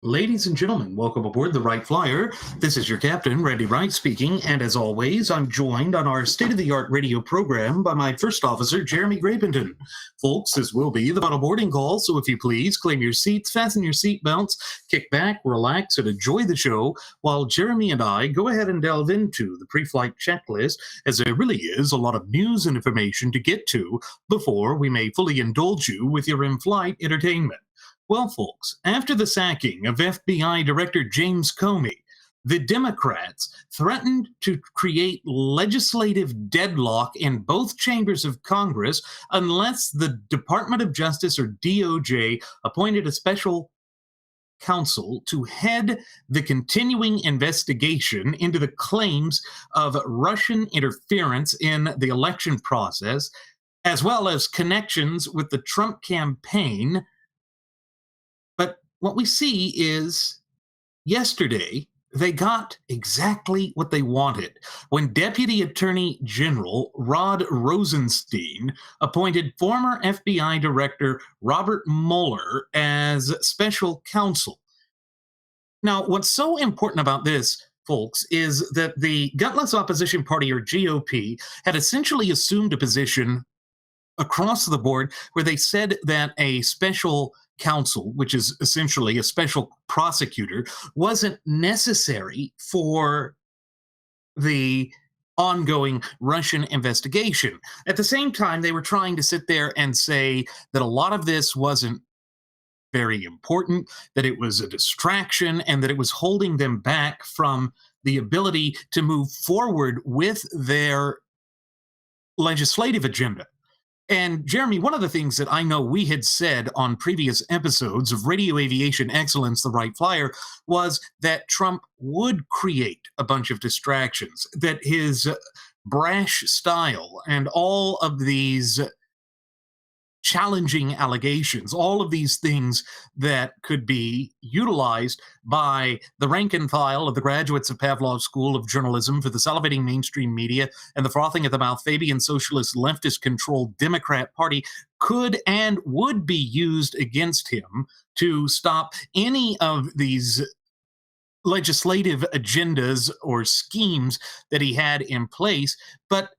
Ladies and gentlemen, welcome aboard the Wright Flyer. This is your captain, Randy Wright, speaking, and as always, I'm joined on our state-of-the-art radio program by my first officer, Jeremy Grapenton. Folks, this will be the final boarding call, so if you please, claim your seats, fasten your seat belts, kick back, relax, and enjoy the show, while Jeremy and I go ahead and delve into the pre-flight checklist, as there really is a lot of news and information to get to before we may fully indulge you with your in-flight entertainment. Well, folks, after the sacking of FBI Director James Comey, the Democrats threatened to create legislative deadlock in both chambers of Congress unless the Department of Justice, or DOJ, appointed a special counsel to head the continuing investigation into the claims of Russian interference in the election process, as well as connections with the Trump campaign. But what we see is yesterday, they got exactly what they wanted when Deputy Attorney General Rod Rosenstein appointed former FBI Director Robert Mueller as special counsel. Now, what's so important about this, folks, is that the gutless opposition party, or GOP, had essentially assumed a position across the board where they said that a special counsel, which is essentially a special prosecutor, wasn't necessary for the ongoing Russian investigation. At the same time, they were trying to sit there and say that a lot of this wasn't very important, that it was a distraction, and that it was holding them back from the ability to move forward with their legislative agenda. And Jeremy, one of the things that I know we had said on previous episodes of Radio Aviation Excellence, the Wright Flyer, was that Trump would create a bunch of distractions, that his brash style and all of these challenging allegations, all of these things that could be utilized by the rank and file of the graduates of Pavlov's School of Journalism for the salivating mainstream media and the frothing at the mouth Fabian socialist leftist-controlled Democrat Party, could and would be used against him to stop any of these legislative agendas or schemes that he had in place. But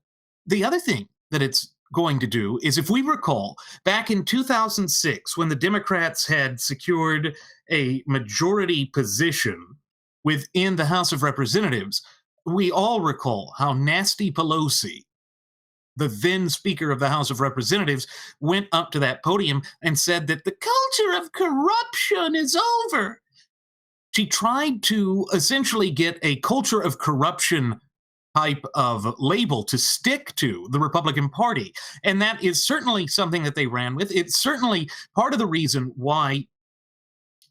the other thing that it's going to do is, if we recall, back in 2006, when the Democrats had secured a majority position within the House of Representatives, we all recall how Nasty Pelosi, the then Speaker of the House of Representatives, went up to that podium and said that the culture of corruption is over. She tried to essentially get a culture of corruption type of label to stick to the Republican Party. And that is certainly something that they ran with. It's certainly part of the reason why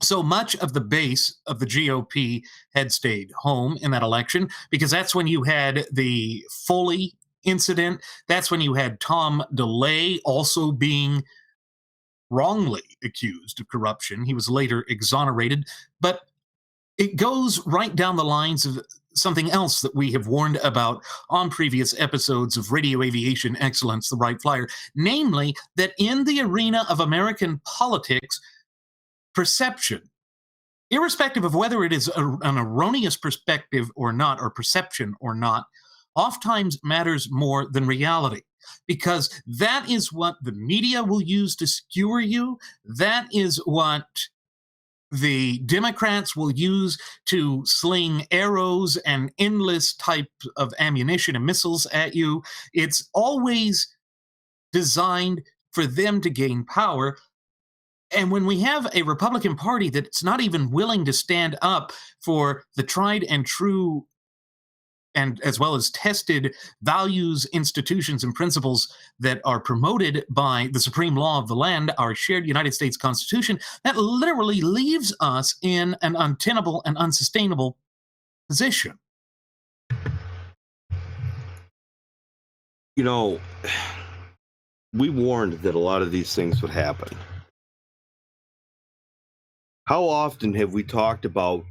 so much of the base of the GOP had stayed home in that election, because that's when you had the Foley incident. That's when you had Tom DeLay also being wrongly accused of corruption. He was later exonerated. But it goes right down the lines of something else that we have warned about on previous episodes of Radio Aviation Excellence, the Wright Flyer, namely that in the arena of American politics, perception, irrespective of whether it is an erroneous perspective or not, or perception or not, oftentimes matters more than reality. Because that is what the media will use to skewer you. That is what the Democrats will use to sling arrows and endless type of ammunition and missiles at you. It's always designed for them to gain power. And when we have a Republican Party that's not even willing to stand up for the tried and true and as well as tested values, institutions, and principles that are promoted by the supreme law of the land, our shared United States Constitution, that literally leaves us in an untenable and unsustainable position. You know, we warned that a lot of these things would happen. How often have we talked about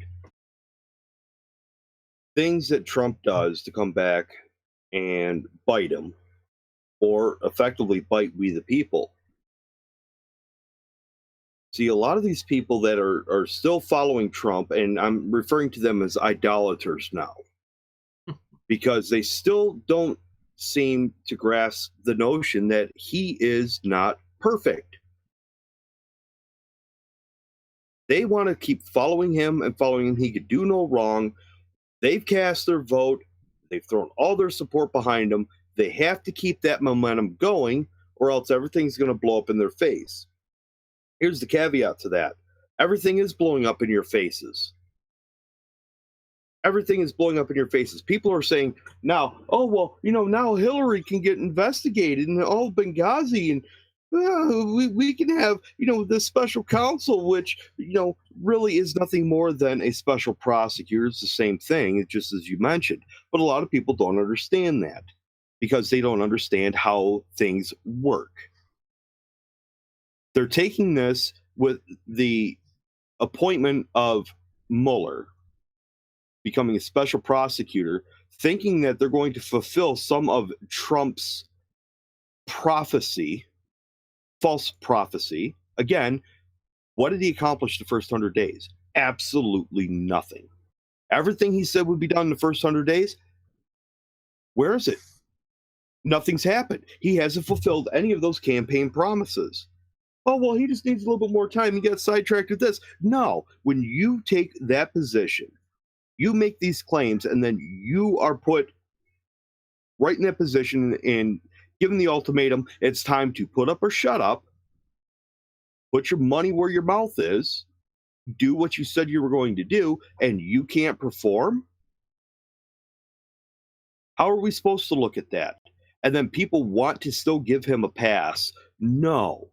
things that Trump does to come back and bite him, or effectively bite we the people? See, a lot of these people that are still following Trump, and I'm referring to them as idolaters now, because they still don't seem to grasp the notion that he is not perfect. They want to keep following him and following him. He could do no wrong. They've cast their vote. They've thrown all their support behind him. They have to keep that momentum going, or else everything's going to blow up in their face. Here's the caveat to that. Everything is blowing up in your faces. Everything is blowing up in your faces. People are saying now, oh, well, now Hillary can get investigated and all Benghazi, and we can have, this special counsel, which, really is nothing more than a special prosecutor. It's the same thing, just as you mentioned. But a lot of people don't understand that because they don't understand how things work. They're taking this with the appointment of Mueller becoming a special prosecutor, thinking that they're going to fulfill some of Trump's prophecy, false prophecy. Again, what did he accomplish the first 100 days? Absolutely nothing. Everything he said would be done in the first 100 days, where is it? Nothing's happened. He hasn't fulfilled any of those campaign promises. Oh, well, he just needs a little bit more time. He got sidetracked with this. No, when you take that position, you make these claims, and then you are put right in that position and given the ultimatum, it's time to put up or shut up, put your money where your mouth is, do what you said you were going to do, and you can't perform? How are we supposed to look at that? And then people want to still give him a pass. No,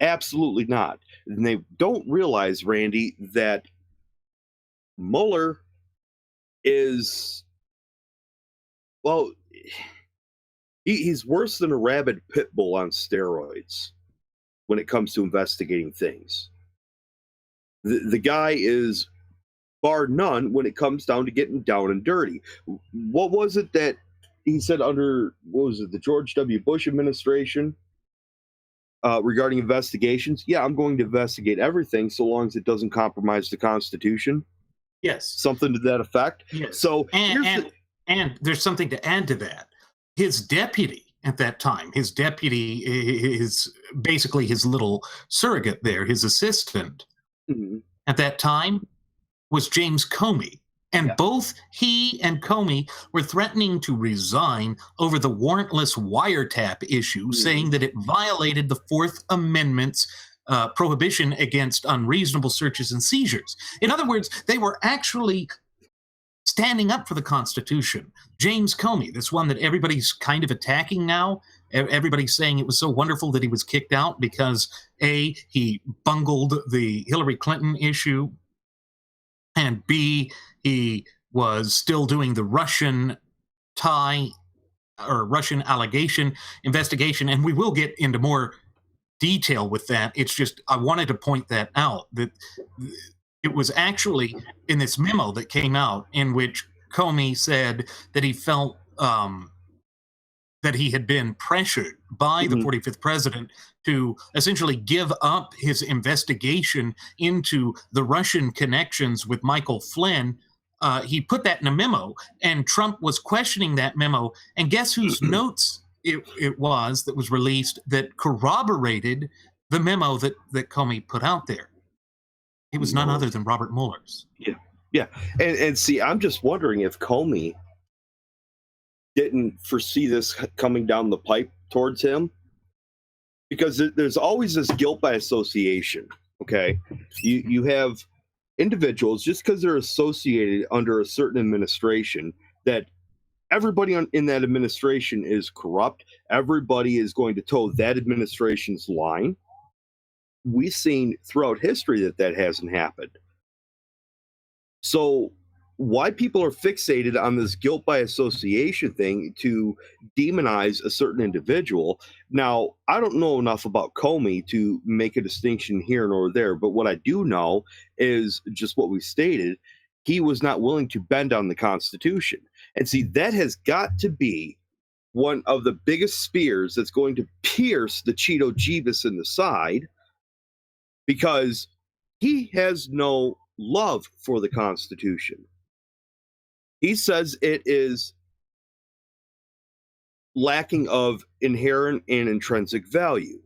absolutely not. And they don't realize, Randy, that Mueller is, well, he's worse than a rabid pit bull on steroids when it comes to investigating things. The guy is bar none when it comes down to getting down and dirty. What was it that he said under, the George W. Bush administration regarding investigations? Yeah, I'm going to investigate everything so long as it doesn't compromise the Constitution. Yes. Something to that effect. Yes. So and there's something to add to that. His deputy at that time, his deputy is basically his little surrogate there, his assistant at that time was James Comey. And both he and Comey were threatening to resign over the warrantless wiretap issue, saying that it violated the Fourth Amendment's prohibition against unreasonable searches and seizures. In other words, they were actually standing up for the Constitution. James Comey, this one that everybody's kind of attacking now, everybody's saying it was so wonderful that he was kicked out because, A, he bungled the Hillary Clinton issue, and B, he was still doing the Russian Russian allegation investigation. And we will get into more detail with that. It's just, I wanted to point that out, that it was actually in this memo that came out in which Comey said that he felt that he had been pressured by the 45th president to essentially give up his investigation into the Russian connections with Michael Flynn. He put that in a memo, and Trump was questioning that memo. And guess whose notes it was that was released that corroborated the memo that Comey put out there? It was none other than Robert Mueller's. Yeah. And see, I'm just wondering if Comey didn't foresee this coming down the pipe towards him, because there's always this guilt by association. Okay, you have individuals, just because they're associated under a certain administration, that everybody in that administration is corrupt. Everybody is going to toe that administration's line. We've seen throughout history that hasn't happened. So why people are fixated on this guilt by association thing to demonize a certain individual. Now, I don't know enough about Comey to make a distinction here nor there, but what I do know is just what we stated. He was not willing to bend on the Constitution. And see, that has got to be one of the biggest spears that's going to pierce the Cheeto Jeebus in the side, because he has no love for the Constitution. He says it is lacking of inherent and intrinsic value.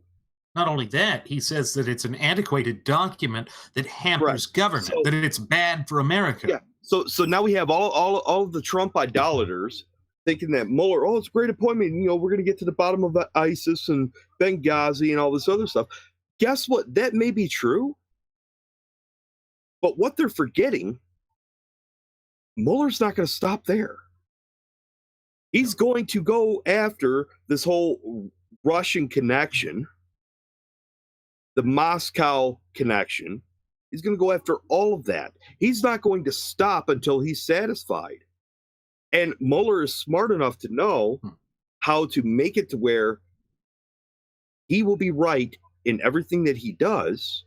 Not only that, he says that it's an antiquated document that hampers Correct. government, So, that it's bad for America. yeah. So now we have all of the Trump idolaters thinking that Mueller, oh, it's a great appointment. You know, we're going to get to the bottom of ISIS and Benghazi and all this other stuff. Guess what? That may be true. But what they're forgetting, Mueller's not going to stop there. He's going to go after this whole Russian connection, the Moscow connection. He's going to go after all of that. He's not going to stop until he's satisfied. And Mueller is smart enough to know how to make it to where he will be right in everything that he does,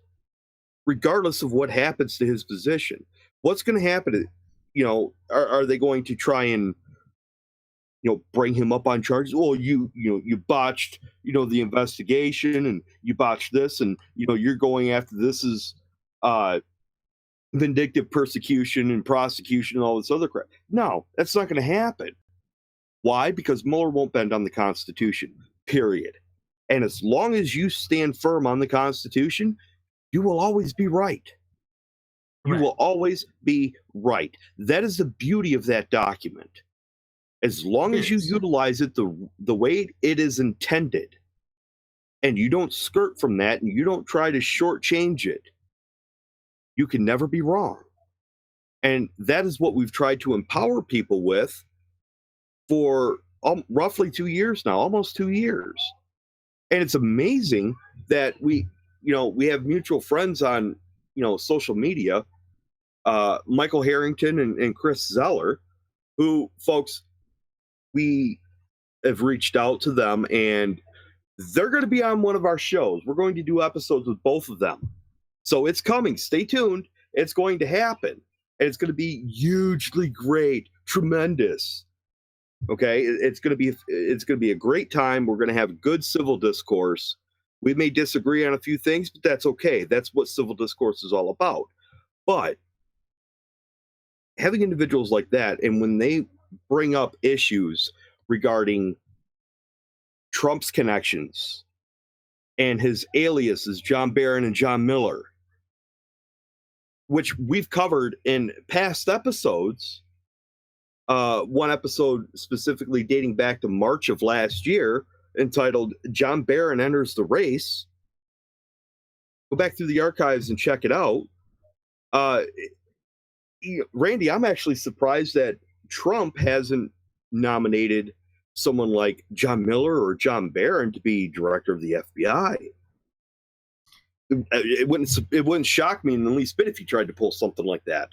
regardless of what happens to his position. What's going to happen? You know, are they going to try and, you know, bring him up on charges? Well, you botched, you know, the investigation, and you botched this, and, you know, you're going after this as vindictive persecution and prosecution and all this other crap. No, that's not going to happen. Why? Because Mueller won't bend on the Constitution, period. And as long as you stand firm on the Constitution, you will always be right. You will always be right. That is the beauty of that document. As long as you utilize it the way it is intended, and you don't skirt from that, and you don't try to shortchange it, you can never be wrong. And that is what we've tried to empower people with for roughly 2 years now, almost 2 years. And it's amazing that we have mutual friends on, social media, Michael Harrington and Chris Zeller, who, folks, we have reached out to them, and they're going to be on one of our shows. We're going to do episodes with both of them. So it's coming. Stay tuned. It's going to happen. And it's going to be hugely great, tremendous. Okay? It's going to be a great time. We're going to have good civil discourse. We may disagree on a few things, but that's okay. That's what civil discourse is all about. But having individuals like that, and when they bring up issues regarding Trump's connections and his aliases, John Barron and John Miller, which we've covered in past episodes, one episode specifically dating back to March of last year, entitled John Barron Enters the Race. Go back through the archives and check it out. Randy, I'm actually surprised that Trump hasn't nominated someone like John Miller or John Barron to be director of the FBI. It wouldn't shock me in the least bit if he tried to pull something like that.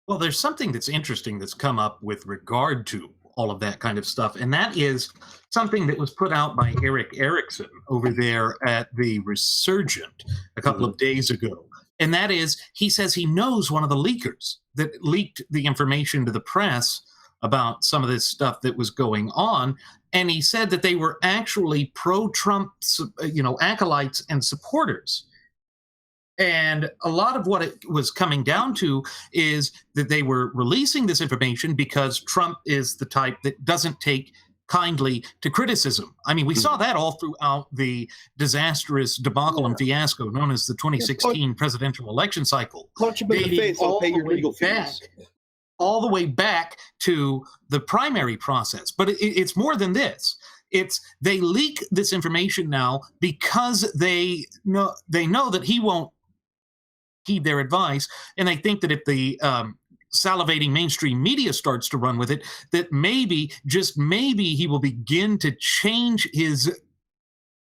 Well, there's something that's interesting that's come up with regard to all of that kind of stuff, and that is something that was put out by Eric Erickson over there at the Resurgent a couple of days ago. And that is, he says he knows one of the leakers that leaked the information to the press about some of this stuff that was going on. And he said that they were actually pro-Trump, acolytes and supporters. And a lot of what it was coming down to is that they were releasing this information because Trump is the type that doesn't take kindly to criticism. I mean, we saw that all throughout the disastrous debacle and fiasco known as the 2016 presidential election cycle. Punch him in the face, I'll pay your legal fees. All the way back to the primary process. But it's more than this. It's they leak this information now because they know that he won't heed their advice, and they think that if the salivating mainstream media starts to run with it, that maybe, just maybe, he will begin to change his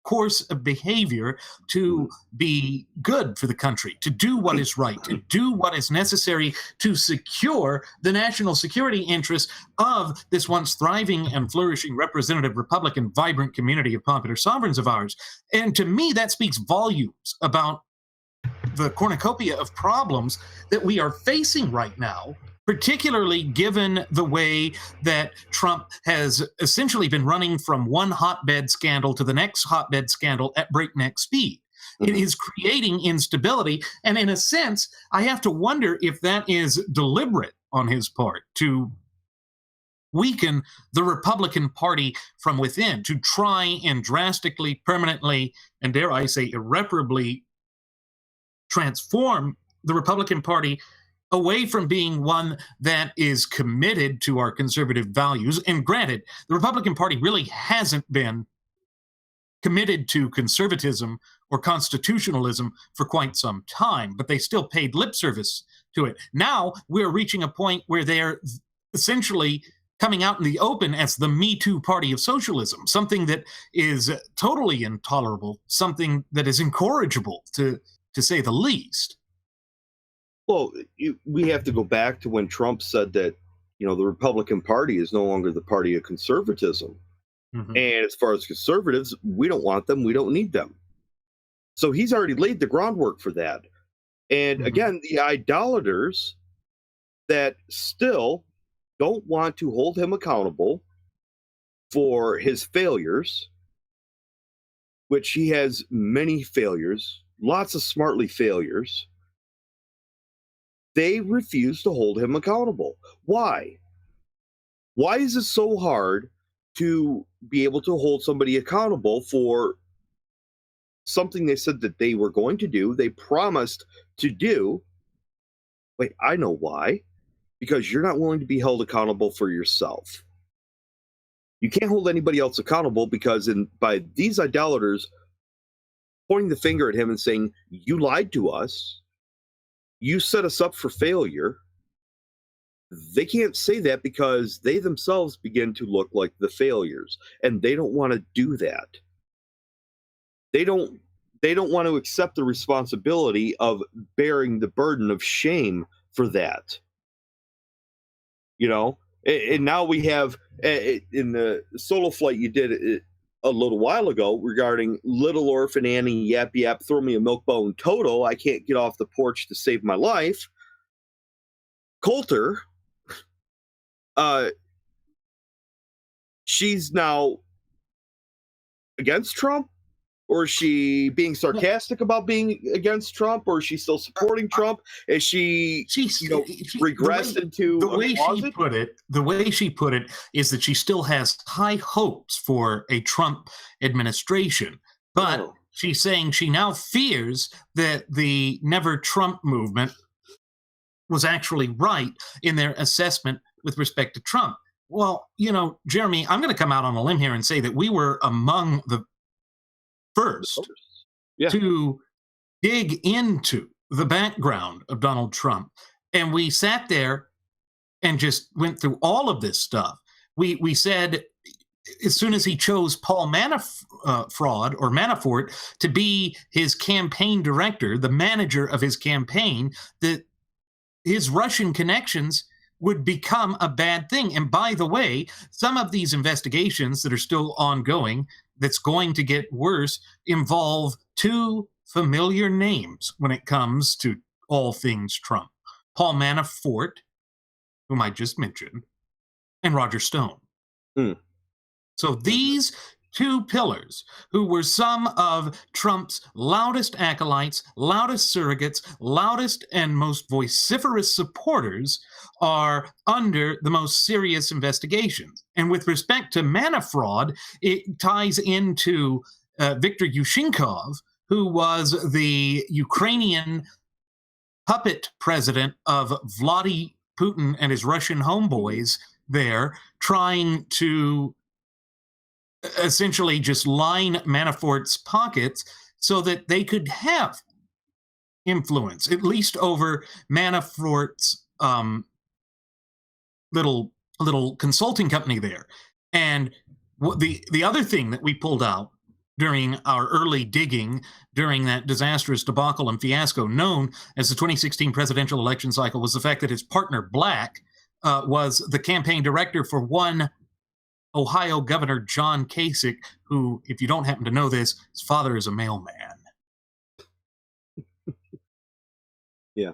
course of behavior to be good for the country, to do what is right, to do what is necessary to secure the national security interests of this once thriving and flourishing representative Republican vibrant community of popular sovereigns of ours. And to me, that speaks volumes about the cornucopia of problems that we are facing right now particularly given the way that Trump has essentially been running from one hotbed scandal to the next hotbed scandal at breakneck speed. It Mhm. is creating instability. And in a sense, I have to wonder if that is deliberate on his part to weaken the Republican Party from within, to try and drastically, permanently, and dare I say, irreparably transform the Republican Party away from being one that is committed to our conservative values. And granted, the Republican Party really hasn't been committed to conservatism or constitutionalism for quite some time, but they still paid lip service to it. Now we're reaching a point where they're essentially coming out in the open as the Me Too party of socialism, something that is totally intolerable, something that is incorrigible, to say the least. Well, we have to go back to when Trump said that, the Republican Party is no longer the party of conservatism. Mhm. And as far as conservatives, we don't want them. We don't need them. So he's already laid the groundwork for that. And Mhm. again, the idolaters that still don't want to hold him accountable for his failures, which he has many failures, lots of smartly failures, they refuse to hold him accountable. Why? Why is it so hard to be able to hold somebody accountable for something they said that they were going to do, they promised to do? Wait, I know why. Because you're not willing to be held accountable for yourself. You can't hold anybody else accountable because by these idolaters pointing the finger at him and saying, "You lied to us. You set us up for failure." They can't say that because they themselves begin to look like the failures, and they don't want to do that. They don't want to accept the responsibility of bearing the burden of shame for that. And now we have in the solo flight you did a little while ago regarding Little Orphan Annie, yap yap, throw me a milk bone, Toto, I can't get off the porch to save my life. Coulter, uh, she's now against Trump, or is she being Well, sarcastic about being against Trump, or is she still supporting Trump? Is she, she's the regressed way into a closet? the way she put it is that she still has high hopes for a Trump administration, but Oh, she's saying she now fears that the Never Trump movement was actually right in their assessment with respect to Trump. Well, Jeremy, I'm going to come out on a limb here and say that we were among the the first voters. Yeah. to dig into the background of Donald Trump. And we sat there and just went through all of this stuff. We said as soon as he chose Paul Manafort to be his campaign director, the manager of his campaign, that his Russian connections would become a bad thing. And by the way, some of these investigations that are still ongoing, that's going to get worse, involve two familiar names when it comes to all things Trump: Paul Manafort, whom I just mentioned, and Roger Stone. Hmm. So these two pillars, who were some of Trump's loudest acolytes, loudest surrogates, loudest and most vociferous supporters, are under the most serious investigations. And with respect to Manafort, it ties into Viktor Yushchenko, who was the Ukrainian puppet president of Vladimir Putin and his Russian homeboys there, trying to essentially just line Manafort's pockets so that they could have influence, at least over Manafort's little consulting company there. And the other thing that we pulled out during our early digging during that disastrous debacle and fiasco known as the 2016 presidential election cycle was the fact that his partner Black was the campaign director for one Ohio Governor John Kasich, who, if you don't happen to know this, his father is a mailman. Yeah.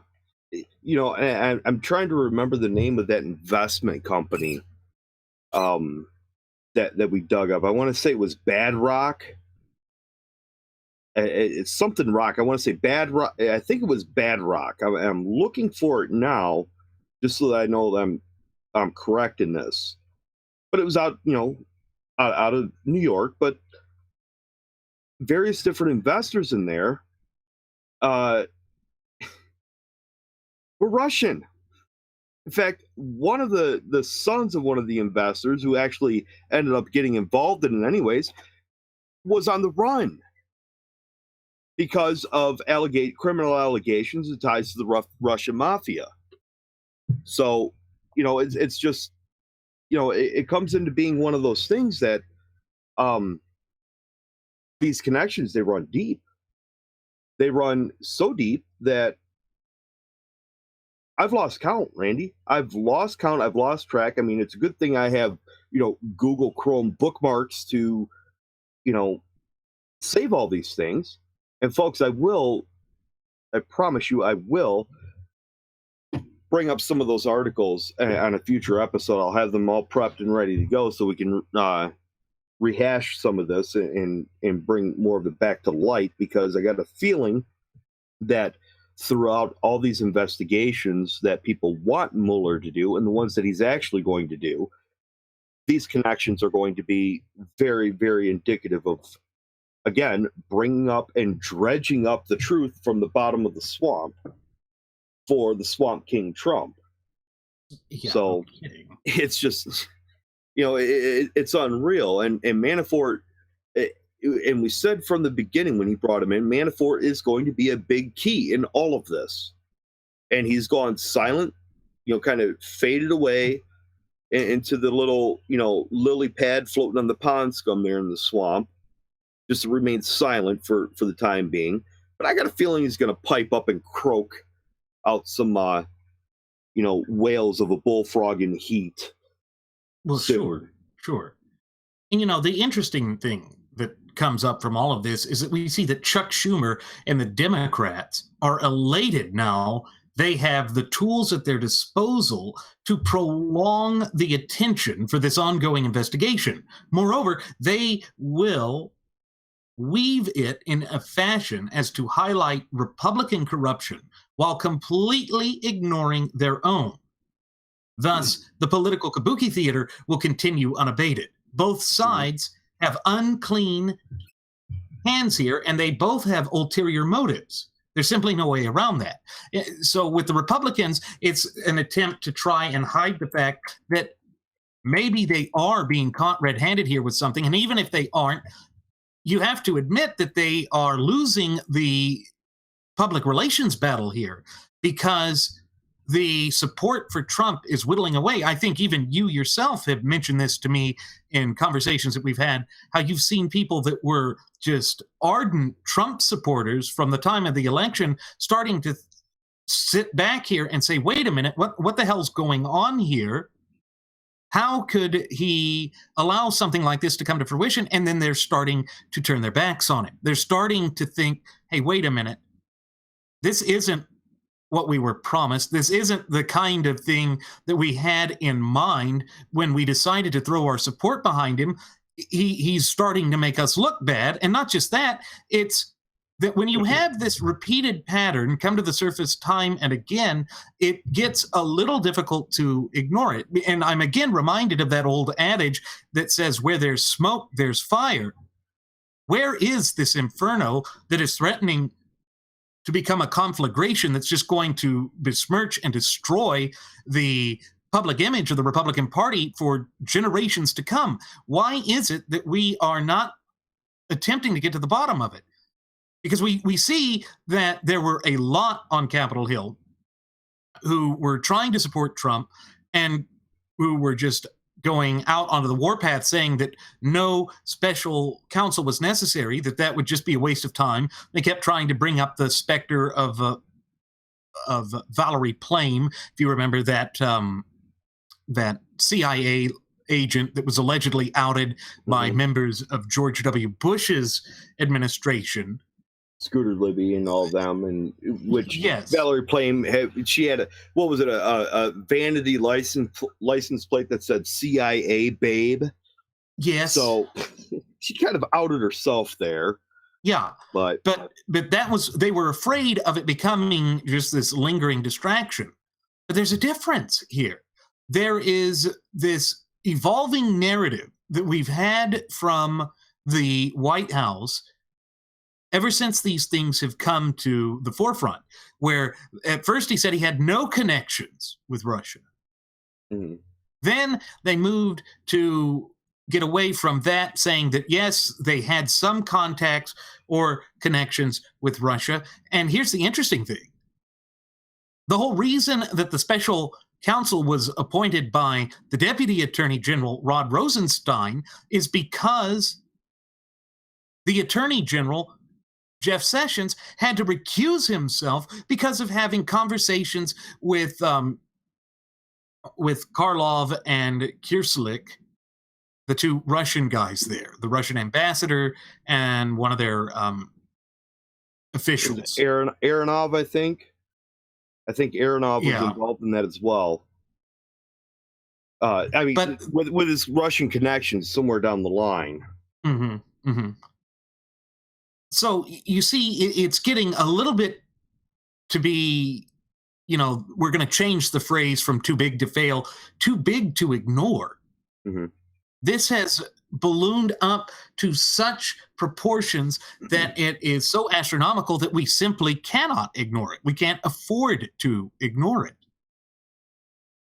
I'm trying to remember the name of that investment company that we dug up. I want to say it was Bad Rock. It's something Rock. I want to say Bad Rock. I think it was Bad Rock. I'm looking for it now, just so that I know that I'm correct in this. But it was out of New York, but various different investors in there were Russian. In fact, one of the sons of one of the investors, who actually ended up getting involved in it anyways, was on the run because of criminal allegations and ties to the Russian mafia. So, it's just, it comes into being one of those things that these connections, they run deep. They run so deep that I've lost count, Randy. I've lost count. I've lost track. I mean, it's a good thing I have, Google Chrome bookmarks to, save all these things. And folks, I promise you, I will bring up some of those articles on a future episode. I'll have them all prepped and ready to go so we can rehash some of this and bring more of it back to light, because I got a feeling that throughout all these investigations that people want Mueller to do and the ones that he's actually going to do, these connections are going to be very, very indicative of, again, bringing up and dredging up the truth from the bottom of the swamp for the Swamp King Trump. Yeah, so it's just, it's unreal. And Manafort, and we said from the beginning when he brought him in, Manafort is going to be a big key in all of this. And he's gone silent, kind of faded away into the little, lily pad floating on the pond scum there in the swamp, just to remain silent for the time being. But I got a feeling he's going to pipe up and croak out some, wails of a bullfrog in heat. Well, soon. Sure. And, the interesting thing that comes up from all of this is that we see that Chuck Schumer and the Democrats are elated now. They have the tools at their disposal to prolong the attention for this ongoing investigation. Moreover, they will weave it in a fashion as to highlight Republican corruption while completely ignoring their own. Thus, the political kabuki theater will continue unabated. Both sides have unclean hands here, and they both have ulterior motives. There's simply no way around that. So with the Republicans, it's an attempt to try and hide the fact that maybe they are being caught red-handed here with something, and even if they aren't, you have to admit that they are losing the public relations battle here, because the support for Trump is whittling away. I think even you yourself have mentioned this to me in conversations that we've had, how you've seen people that were just ardent Trump supporters from the time of the election starting to sit back here and say, wait a minute, what the hell's going on here? How could he allow something like this to come to fruition? And then they're starting to turn their backs on it. They're starting to think, hey, wait a minute. This isn't what we were promised. This isn't the kind of thing that we had in mind when we decided to throw our support behind him. He's starting to make us look bad. And not just that, it's that when you have this repeated pattern come to the surface time and again, it gets a little difficult to ignore it. And I'm again reminded of that old adage that says, where there's smoke, there's fire. Where is this inferno that is threatening to become a conflagration that's just going to besmirch and destroy the public image of the Republican Party for generations to come? Why is it that we are not attempting to get to the bottom of it? Because we see that there were a lot on Capitol Hill who were trying to support Trump and who were just going out onto the warpath saying that no special counsel was necessary, that would just be a waste of time. They kept trying to bring up the specter of Valerie Plame, if you remember that that CIA agent that was allegedly outed by members of George W. Bush's administration. Scooter Libby and all of them, and which Yes. Valerie Plame had. She had what was it, a vanity license plate that said CIA babe. Yes. So she kind of outed herself there. Yeah. But But that was, they were afraid of it becoming just this lingering distraction. But there's a difference here. There is this evolving narrative that we've had from the White House ever since these things have come to the forefront, where at first he said he had no connections with Russia. mhm, Then they moved to get away from that, saying that yes, they had some contacts or connections with Russia. And here's the interesting thing: the whole reason that the special counsel was appointed by the Deputy Attorney General, Rod Rosenstein, is because the Attorney General, Jeff Sessions, had to recuse himself because of having conversations with Karlov and Kirselik, the two Russian guys there, the Russian ambassador and one of their officials. Aaron Aronov, I think. I think Aronov was Yeah, involved in that as well. I mean, but with his Russian connections somewhere down the line. mhm, mhm. So you see, it's getting a little bit to be, we're going to change the phrase from too big to fail, too big to ignore. Mhm. This has ballooned up to such proportions that it is so astronomical that we simply cannot ignore it. We can't afford to ignore it.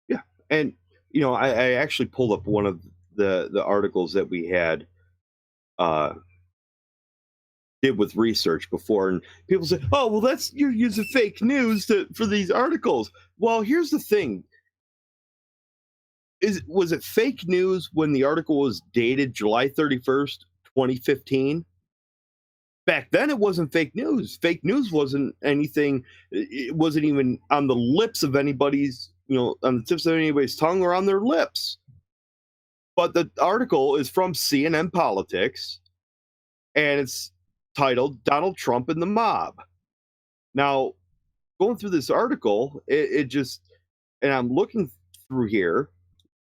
Yeah, and I actually pulled up one of the articles that we had uh, did with research before, and people say, "Oh, well, that's you're using fake news for these articles." Well, here's the thing: was it fake news when the article was dated July 31st, 2015? Back then, it wasn't fake news. Fake news wasn't anything. It wasn't even on the lips of anybody's, on the tips of anybody's tongue or on their lips. But the article is from CNN Politics, and it's titled "Donald Trump and the Mob." Now, going through this article, it just, and I'm looking through here,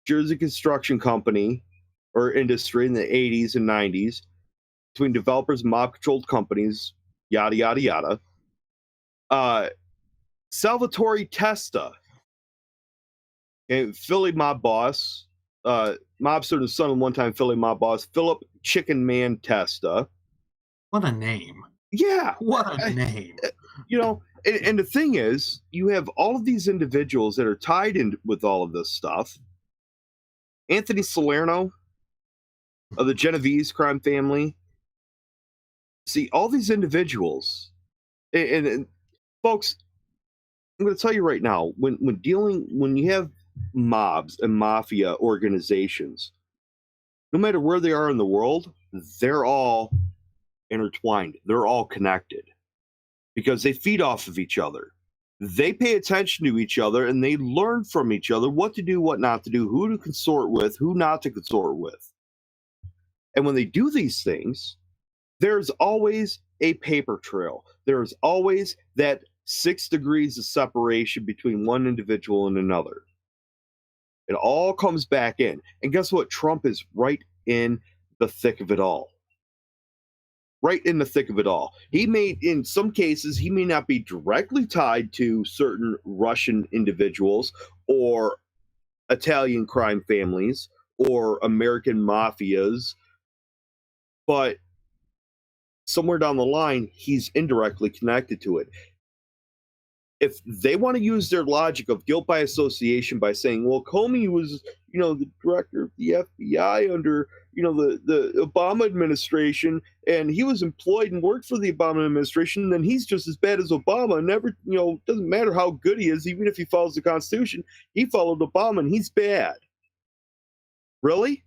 Jersey construction company or industry in the 80s and 90s between developers and mob controlled companies, yada, yada, yada. Salvatore Testa, a Philly mob boss, mobster and son of one-time Philly mob boss, Philip Chicken Man Testa. What a name. Yeah. What a name. And the thing is, you have all of these individuals that are tied in with all of this stuff. Anthony Salerno of the Genovese crime family. See, all these individuals, and folks, I'm going to tell you right now, when you have mobs and mafia organizations, no matter where they are in the world, they're all intertwined. They're all connected because they feed off of each other. They pay attention to each other and they learn from each other what to do, what not to do, who to consort with, who not to consort with. And when they do these things, there's always a paper trail. There's always that 6 degrees of separation between one individual and another. It all comes back in. And guess what? Trump is right in the thick of it all. Right in the thick of it all. In some cases, he may not be directly tied to certain Russian individuals or Italian crime families or American mafias, but somewhere down the line, he's indirectly connected to it. If they want to use their logic of guilt by association by saying, well, Comey was, the director of the FBI under, the Obama administration, and he was employed and worked for the Obama administration, then he's just as bad as Obama. Never, doesn't matter how good he is, even if he follows the Constitution, he followed Obama and he's bad. Really?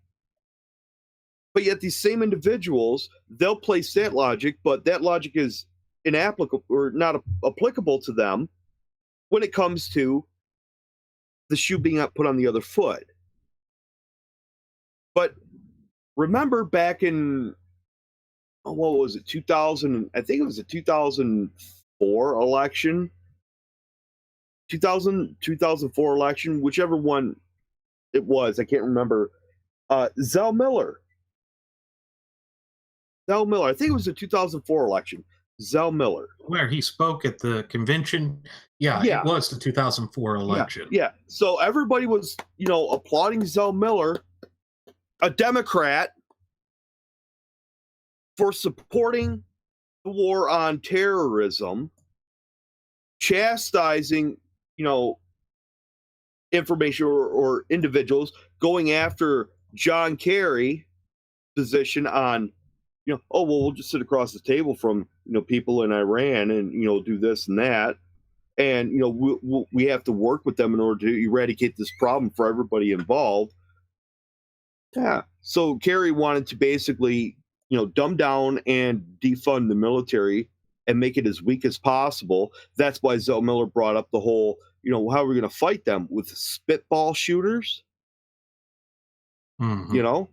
But yet these same individuals, they'll place that logic, but that logic is inapplicable or not applicable to them when it comes to the shoe being put on the other foot. But remember back in what was it, 2000? I think it was a 2004 election, 2004 election, whichever one it was. I can't remember. Zell Miller. Zell Miller. I think it was the 2004 election. Zell Miller. Where he spoke at the convention. Yeah, Yeah. it was the 2004 Yeah. election. Yeah. So everybody was, applauding Zell Miller, a Democrat, for supporting the war on terrorism, chastising, information or individuals, going after John Kerry position on, oh, well, we'll just sit across the table from, people in Iran and, do this and that. And, we have to work with them in order to eradicate this problem for everybody involved. Yeah. So Kerry wanted to basically, dumb down and defund the military and make it as weak as possible. That's why Zell Miller brought up the whole, how are we going to fight them with spitball shooters? Mhm.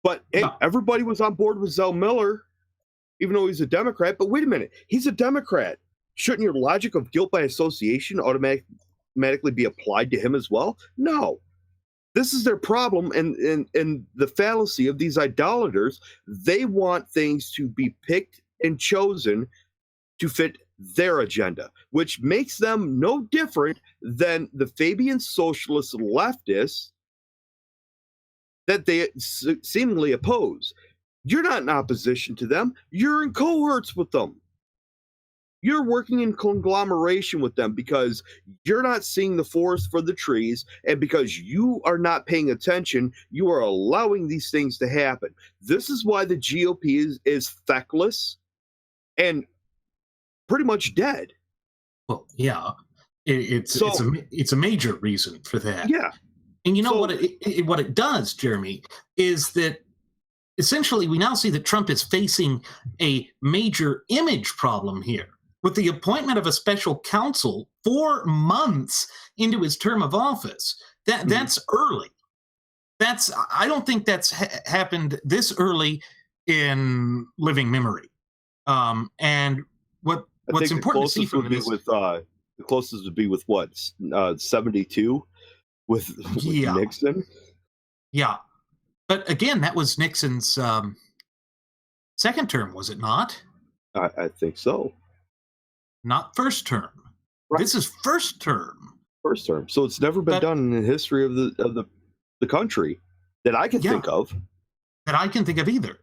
But hey, Yeah. everybody was on board with Zell Miller, even though he's a Democrat. But wait a minute, he's a Democrat. Shouldn't your logic of guilt by association automatically be applied to him as well? No. This is their problem, and the fallacy of these idolaters. They want things to be picked and chosen to fit their agenda, which makes them no different than the Fabian socialist leftists that they seemingly oppose. You're not in opposition to them. You're in cohorts with them. You're working in conglomeration with them because you're not seeing the forest for the trees, and because you are not paying attention, you are allowing these things to happen. This is why the GOP is feckless and pretty much dead. Well, yeah. It's a major reason for that. Yeah. And what it does, Jeremy, is that essentially we now see that Trump is facing a major image problem here with the appointment of a special counsel 4 months into his term of office. That's early. I don't think that's happened this early in living memory. And what's important to see from this, the closest would be with what, 72 with Nixon. Yeah. But again, that was Nixon's second term, was it not? I think so. Not first term. Right. This is first term. First term. So it's never been done in the history of the country that I can think of. That I can think of either.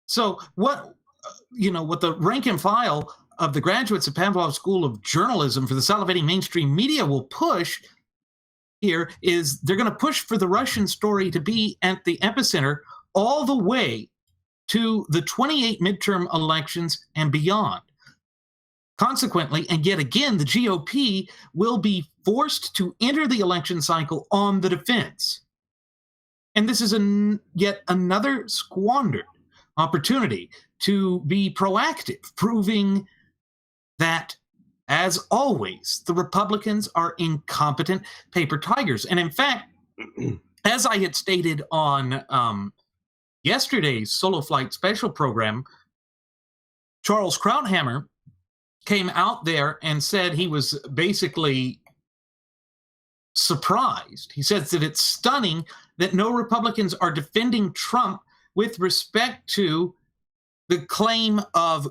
So what the rank and file of the graduates of Pavlov School of Journalism for the salivating mainstream media will push here is they're going to push for the Russian story to be at the epicenter all the way to the 28 midterm elections and beyond. Consequently, and yet again, the GOP will be forced to enter the election cycle on the defense. And this is yet another squandered opportunity to be proactive, proving that, as always, the Republicans are incompetent paper tigers. And in fact, as I had stated on yesterday's Solo Flight special program, Charles Krauthammer came out there and said he was basically surprised. He says that it's stunning that no Republicans are defending Trump with respect to the claim of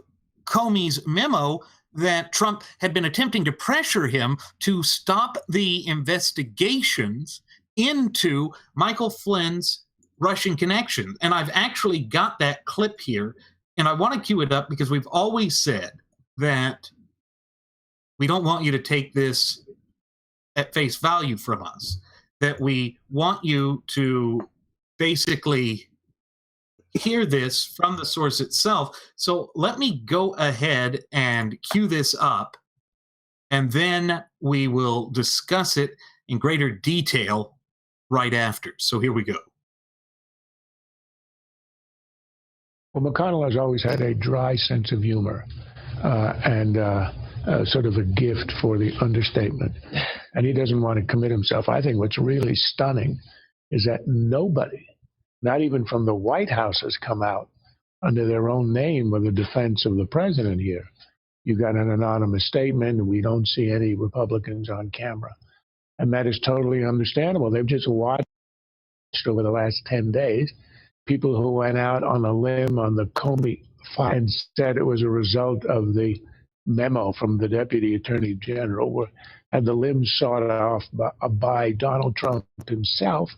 Comey's memo that Trump had been attempting to pressure him to stop the investigations into Michael Flynn's Russian connection. And I've actually got that clip here, and I want to cue it up because we've always said that we don't want you to take this at face value from us, that we want you to basically hear this from the source itself. So let me go ahead and cue this up, and then we will discuss it in greater detail right after. So here we go. Well, McConnell has always had a dry sense of humor and sort of a gift for the understatement. And he doesn't want to commit himself. I think what's really stunning is that nobody, not even from the White House, has come out under their own name of the defense of the president here. You got an anonymous statement. We don't see any Republicans on camera. And that is totally understandable. They've just watched over the last 10 days people who went out on a limb on the Comey file and said it was a result of the memo from the Deputy Attorney General, had the limbs sawed off by Donald Trump himself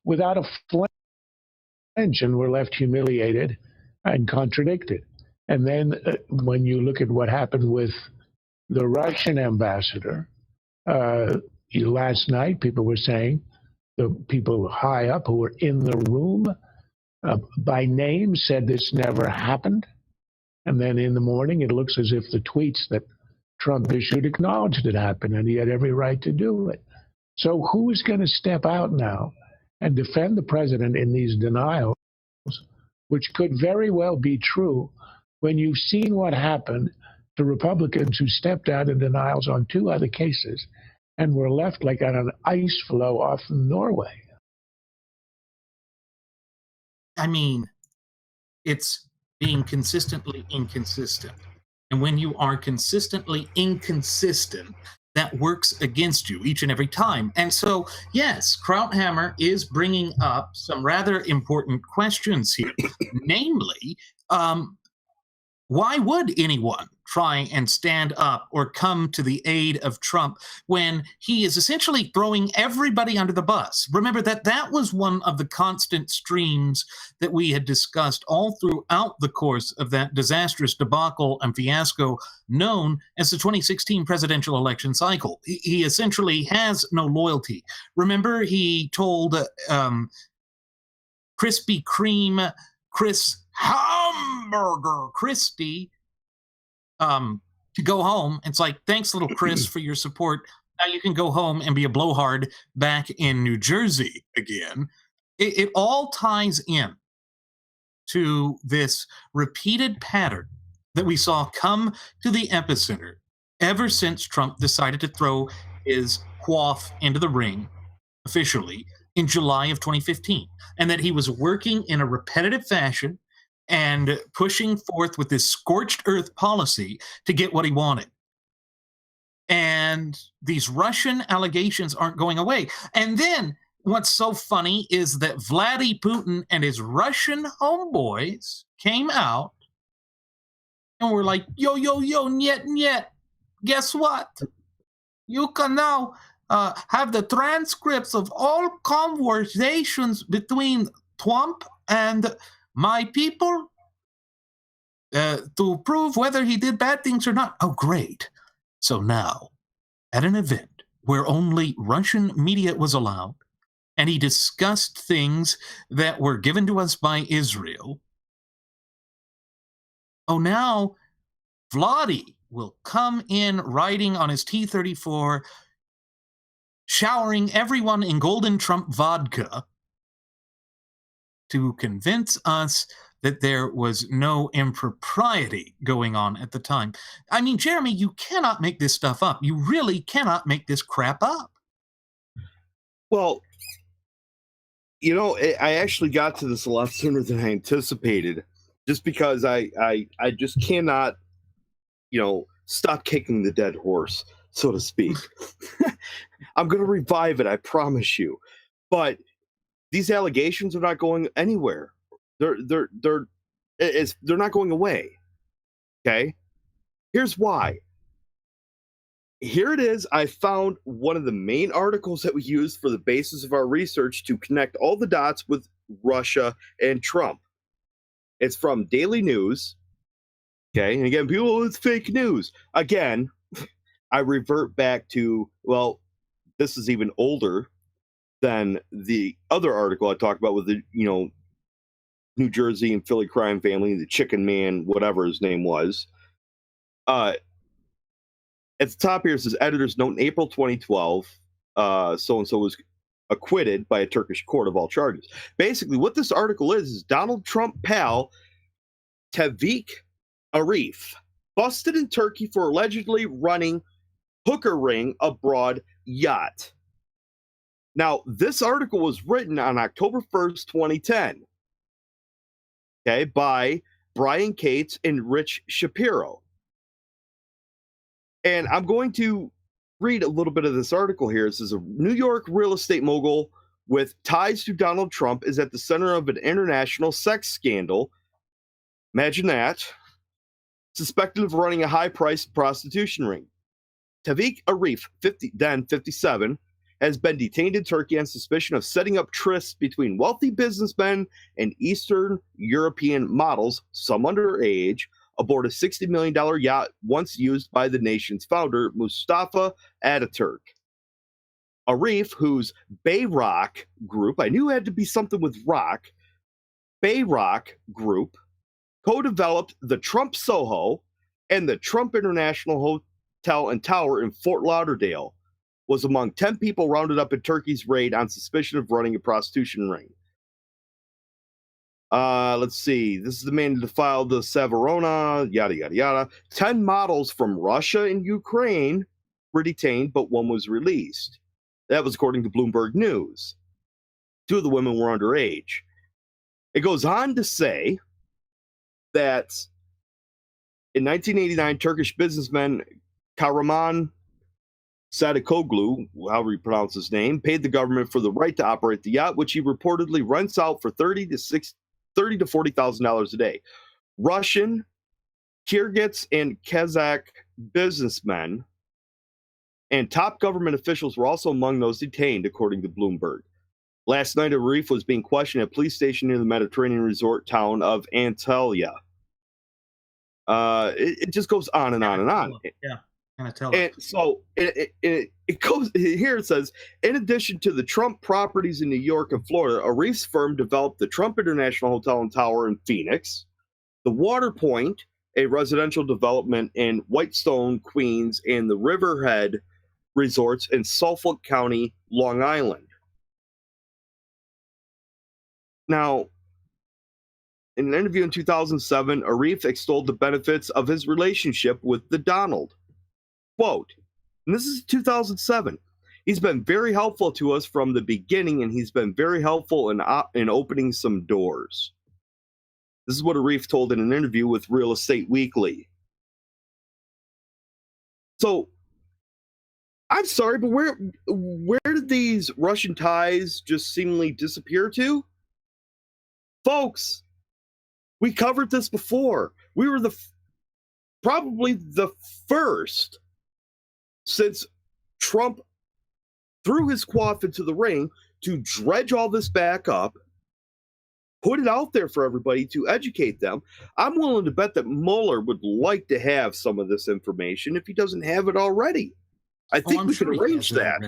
without a flinch, and were left humiliated and contradicted. And then when you look at what happened with the Russian ambassador, last night people were saying the people high up who were in the room by name said this never happened. And then in the morning, it looks as if the tweets that Trump issued acknowledged it happened, and he had every right to do it. So who is going to step out now and defend the president in these denials, which could very well be true when you've seen what happened to Republicans who stepped out in denials on 2 other cases and were left like on an ice floe off Norway? I mean, it's being consistently inconsistent. And when you are consistently inconsistent, that works against you each and every time. And so, yes, Krauthammer is bringing up some rather important questions here. Namely, why would anyone try and stand up or come to the aid of Trump when he is essentially throwing everybody under the bus? Remember that was one of the constant streams that we had discussed all throughout the course of that disastrous debacle and fiasco known as the 2016 presidential election cycle. He essentially has no loyalty. Remember, he told Krispy Kreme Chris Hamburger Christie to go home. It's like, thanks, little Chris, for your support. Now you can go home and be a blowhard back in New Jersey again. It all ties in to this repeated pattern that we saw come to the epicenter ever since Trump decided to throw his quaff into the ring officially in July of 2015, and that he was working in a repetitive fashion and pushing forth with this scorched earth policy to get what he wanted. And these Russian allegations aren't going away. And then what's so funny is that Vladimir Putin and his Russian homeboys came out and were like, yo, niet, niet. Guess what? You can now have the transcripts of all conversations between Trump and my people to prove whether he did bad things or not. Oh, great. So now, at an event where only Russian media was allowed, and he discussed things that were given to us by Israel, now Vladdy will come in riding on his T-34, showering everyone in Golden Trump vodka to convince us that there was no impropriety going on at the time. I mean, Jeremy, you cannot make this stuff up. You really cannot make this crap up. Well, I actually got to this a lot sooner than I anticipated, just because I just cannot, stop kicking the dead horse, so to speak. I'm going to revive it, I promise you. But these allegations are not going anywhere. They're not going away. Okay? Here's why. Here it is. I found one of the main articles that we used for the basis of our research to connect all the dots with Russia and Trump. It's from Daily News. Okay? And again, people, it's fake news. Again, I revert back to, well, this is even older than the other article I talked about with the, New Jersey and Philly crime family, the Chicken Man, whatever his name was. At the top here it says, editor's note, in April 2012, so-and-so was acquitted by a Turkish court of all charges. Basically, what this article is Donald Trump pal Tevfik Arif busted in Turkey for allegedly running hooker ring abroad yacht. Now, this article was written on October 1st, 2010, okay, by Brian Cates and Rich Shapiro. And I'm going to read a little bit of this article here. It says a New York real estate mogul with ties to Donald Trump is at the center of an international sex scandal. Imagine that. Suspected of running a high-priced prostitution ring. Tevfik Arif, then 57, has been detained in Turkey on suspicion of setting up trysts between wealthy businessmen and Eastern European models, some underage, aboard a $60 million yacht once used by the nation's founder, Mustafa Ataturk. Arif, whose Bayrock Group, I knew it had to be something with rock, Bayrock Group, co-developed the Trump Soho and the Trump International Hotel and Tower in Fort Lauderdale, was among 10 people rounded up in Turkey's raid on suspicion of running a prostitution ring. Let's see. This is the man who defiled the Savarona, yada, yada, yada. 10 models from Russia and Ukraine were detained, but one was released. That was according to Bloomberg News. 2 of the women were underage. It goes on to say that in 1989, Turkish businessman Kahraman Sadikoglu, however you pronounce his name, paid the government for the right to operate the yacht, which he reportedly rents out for $30,000 to $40,000 a day. Russian, Kyrgyz, and Kazakh businessmen and top government officials were also among those detained, according to Bloomberg. Last night, Arif was being questioned at a police station near the Mediterranean resort town of Antalya. It just goes on and on and on. Yeah. And so it goes here. It says, in addition to the Trump properties in New York and Florida, Arif's firm developed the Trump International Hotel and Tower in Phoenix, the Water Point, a residential development in Whitestone, Queens, and the Riverhead resorts in Suffolk County, Long Island. Now, in an interview in 2007, Arif extolled the benefits of his relationship with the Donald. Quote, and this is 2007, he's been very helpful to us from the beginning, and he's been very helpful in opening some doors. This is what Arif told in an interview with Real Estate Weekly. So, I'm sorry, but where did these Russian ties just seemingly disappear to? Folks, we covered this before. We were probably the first since Trump threw his quaff into the ring to dredge all this back up, put it out there for everybody to educate them. I'm willing to bet that Mueller would like to have some of this information if he doesn't have it already. I think we can arrange that.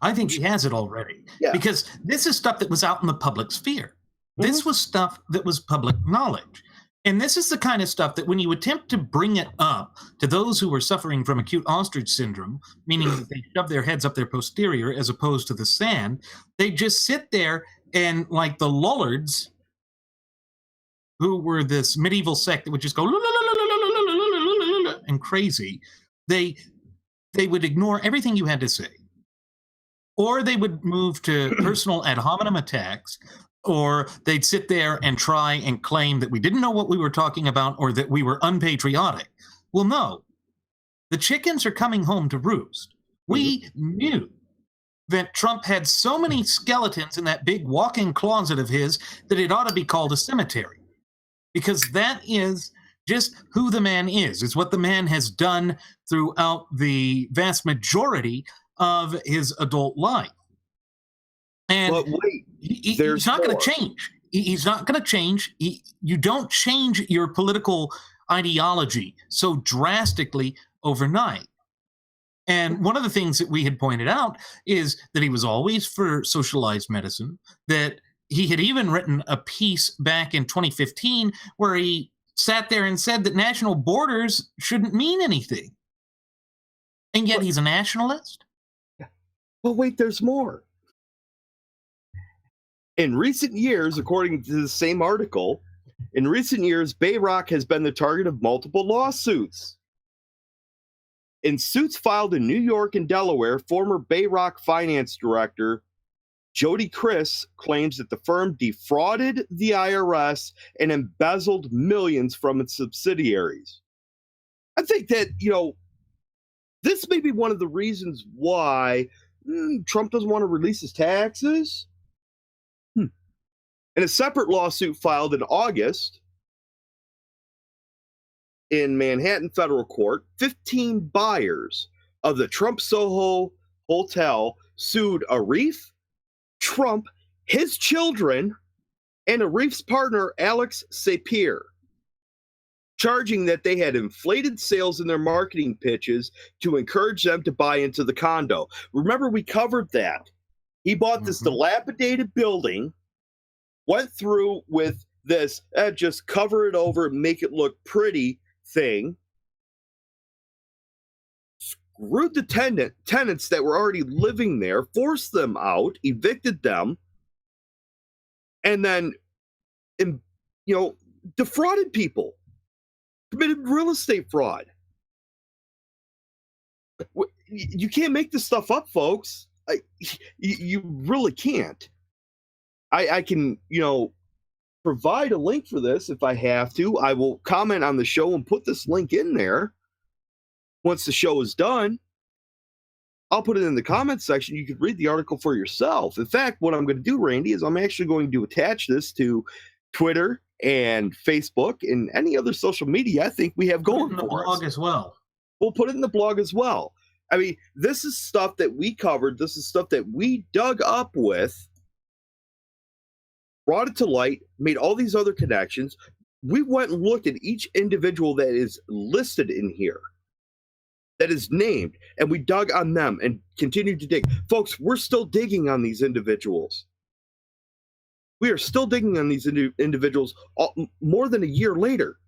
I think he has it already. Yeah. Because this is stuff that was out in the public sphere. This was stuff that was public knowledge. And this is the kind of stuff that when you attempt to bring it up to those who are suffering from acute ostrich syndrome, meaning that they shove their heads up their posterior as opposed to the sand, they just sit there and, like the Lollards, who were this medieval sect that would just go and crazy, they would ignore everything you had to say. Or they would move to personal ad hominem attacks, or they'd sit there and try and claim that we didn't know what we were talking about or that we were unpatriotic. Well, no. The chickens are coming home to roost. We knew that Trump had so many skeletons in that big walk-in closet of his that it ought to be called a cemetery. Because that is just who the man is. It's what the man has done throughout the vast majority of his adult life. And but wait, he's not going to change. He's not going to change. You don't change your political ideology so drastically overnight. And one of the things that we had pointed out is that he was always for socialized medicine, that he had even written a piece back in 2015 where he sat there and said that national borders shouldn't mean anything. And yet he's a nationalist? Well, wait, there's more. In recent years, according to the same article, in recent years, Bayrock has been the target of multiple lawsuits. In suits filed in New York and Delaware, former Bayrock finance director Jody Chris claims that the firm defrauded the IRS and embezzled millions from its subsidiaries. I think that, this may be one of the reasons why Trump doesn't want to release his taxes. In a separate lawsuit filed in August in Manhattan federal court, 15 buyers of the Trump Soho Hotel sued Arif, Trump, his children, and Arif's partner, Alex Sapir, charging that they had inflated sales in their marketing pitches to encourage them to buy into the condo. Remember, we covered that. He bought this dilapidated building, went through with this just cover it over, make it look pretty thing, screwed the tenants that were already living there, forced them out, evicted them, and then, defrauded people, committed real estate fraud. You can't make this stuff up, folks. You really can't. I can, provide a link for this if I have to. I will comment on the show and put this link in there. Once the show is done, I'll put it in the comments section. You can read the article for yourself. In fact, what I'm going to do, Randy, is I'm actually going to attach this to Twitter and Facebook and any other social media I think we have going for us. The blog as well. We'll put it in the blog as well. I mean, this is stuff that we covered. This is stuff that we dug up with, brought it to light, made all these other connections. We went and looked at each individual that is listed in here, that is named, and we dug on them and continued to dig. Folks, we're still digging on these individuals. We are still digging on these individuals more than a year later.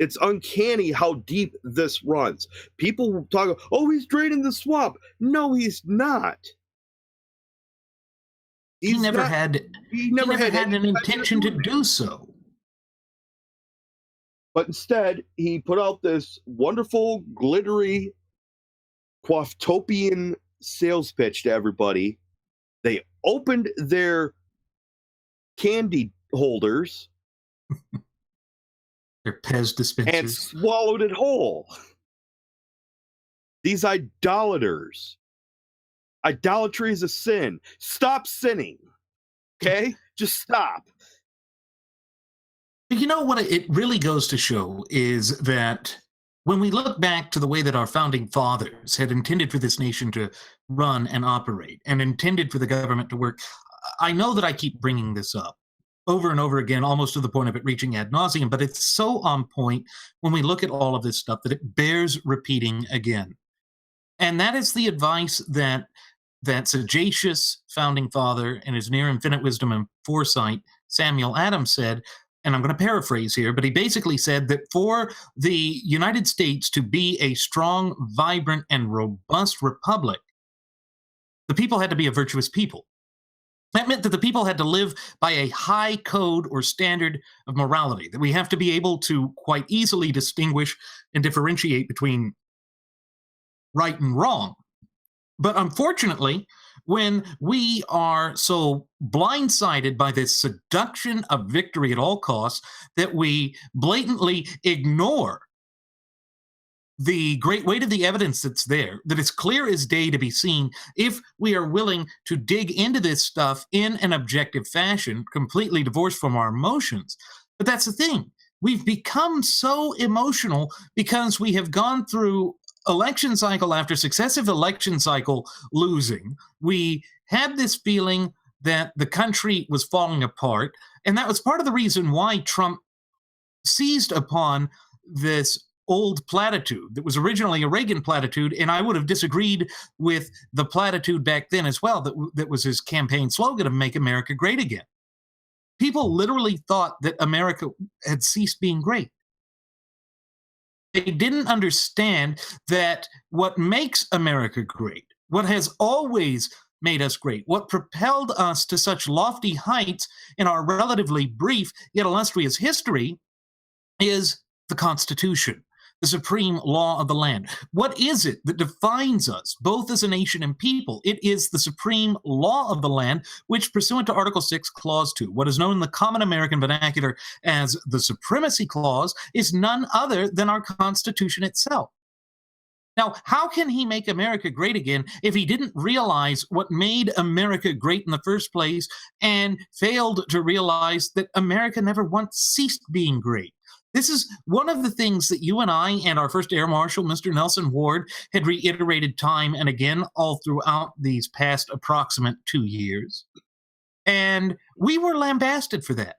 It's uncanny how deep this runs. People talk, oh, he's draining the swamp. No, he's not. He never had an intention to do so. But instead, he put out this wonderful, glittery, Quaftopian sales pitch to everybody. They opened their candy holders Their Pez dispensers and swallowed it whole. These idolaters. Idolatry is a sin. Stop sinning. Okay? Just stop. You know what it really goes to show is that when we look back to the way that our founding fathers had intended for this nation to run and operate and intended for the government to work, I know that I keep bringing this up over and over again, almost to the point of it reaching ad nauseum, but it's so on point when we look at all of this stuff that it bears repeating again. And that is the advice that sagacious founding father in his near infinite wisdom and foresight, Samuel Adams, said, and I'm going to paraphrase here, but he basically said that for the United States to be a strong, vibrant, and robust republic, the people had to be a virtuous people. That meant that the people had to live by a high code or standard of morality, that we have to be able to quite easily distinguish and differentiate between right and wrong. But unfortunately, when we are so blindsided by this seduction of victory at all costs that we blatantly ignore the great weight of the evidence that's there, that it's clear as day to be seen if we are willing to dig into this stuff in an objective fashion, completely divorced from our emotions. But that's the thing. We've become so emotional because we have gone through election cycle after successive election cycle losing. We had this feeling that the country was falling apart, and that was part of the reason why Trump seized upon this old platitude that was originally a Reagan platitude, and I would have disagreed with the platitude back then as well, that was his campaign slogan of Make America Great Again. People literally thought that America had ceased being great. They didn't understand that what makes America great, what has always made us great, what propelled us to such lofty heights in our relatively brief yet illustrious history, is the Constitution. the supreme law of the land. What is it that defines us, both as a nation and people? It is the supreme law of the land, which, pursuant to Article 6, Clause 2, what is known in the common American vernacular as the Supremacy Clause, is none other than our Constitution itself. Now, how can he make America great again if he didn't realize what made America great in the first place and failed to realize that America never once ceased being great? This is one of the things that you and I and our first Air Marshal, Mr. Nelson Ward, had reiterated time and again all throughout these past approximate 2 years. And we were lambasted for that.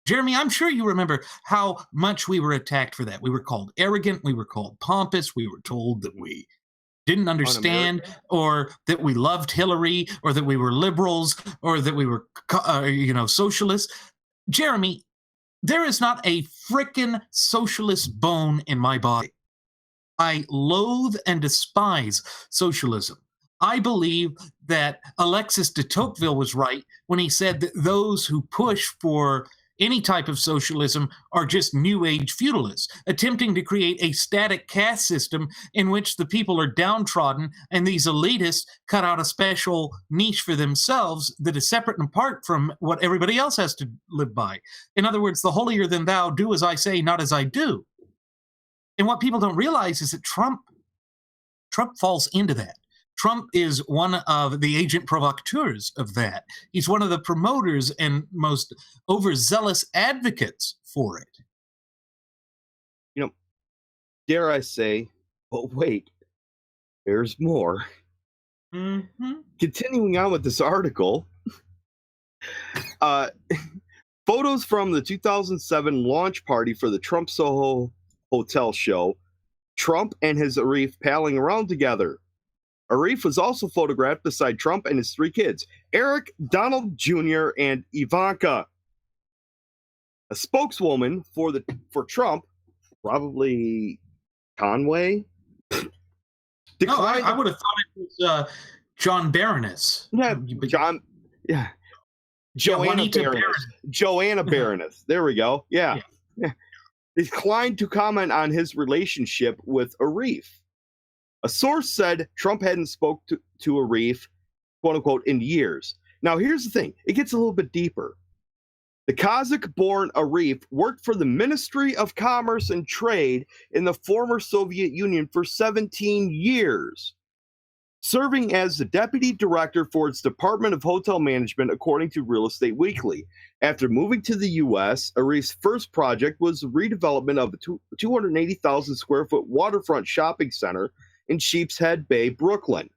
Jeremy, I'm sure you remember how much we were attacked for that. We were called arrogant. We were called pompous. We were told that we didn't understand, or that we loved Hillary, or that we were liberals, or that we were, socialists. Jeremy, there is not a frickin' socialist bone in my body. I loathe and despise socialism. I believe that Alexis de Tocqueville was right when he said that those who push for any type of socialism are just New Age feudalists, attempting to create a static caste system in which the people are downtrodden and these elitists cut out a special niche for themselves that is separate and apart from what everybody else has to live by. In other words, the holier than thou, do as I say, not as I do. And what people don't realize is that Trump falls into that. Trump is one of the agent provocateurs of that. He's one of the promoters and most overzealous advocates for it. Dare I say, but wait, there's more. Mm-hmm. Continuing on with this article, photos from the 2007 launch party for the Trump Soho Hotel show Trump and his Arif palling around together. Arif was also photographed beside Trump and his 3 kids, Eric, Donald Jr., and Ivanka. A spokeswoman for Trump, probably Conway, declined. No, I would have thought it was John Baroness. Yeah, John. Yeah, Joanna Baroness. Joanna Baroness. There we go. Yeah. Declined to comment on his relationship with Arif. A source said Trump hadn't spoke to Arif, quote unquote, in years. Now, here's the thing. It gets a little bit deeper. The Kazakh-born Arif worked for the Ministry of Commerce and Trade in the former Soviet Union for 17 years, serving as the deputy director for its Department of Hotel Management, according to Real Estate Weekly. After moving to the U.S., Arif's first project was the redevelopment of a 280,000 square foot waterfront shopping center in Sheepshead Bay, Brooklyn.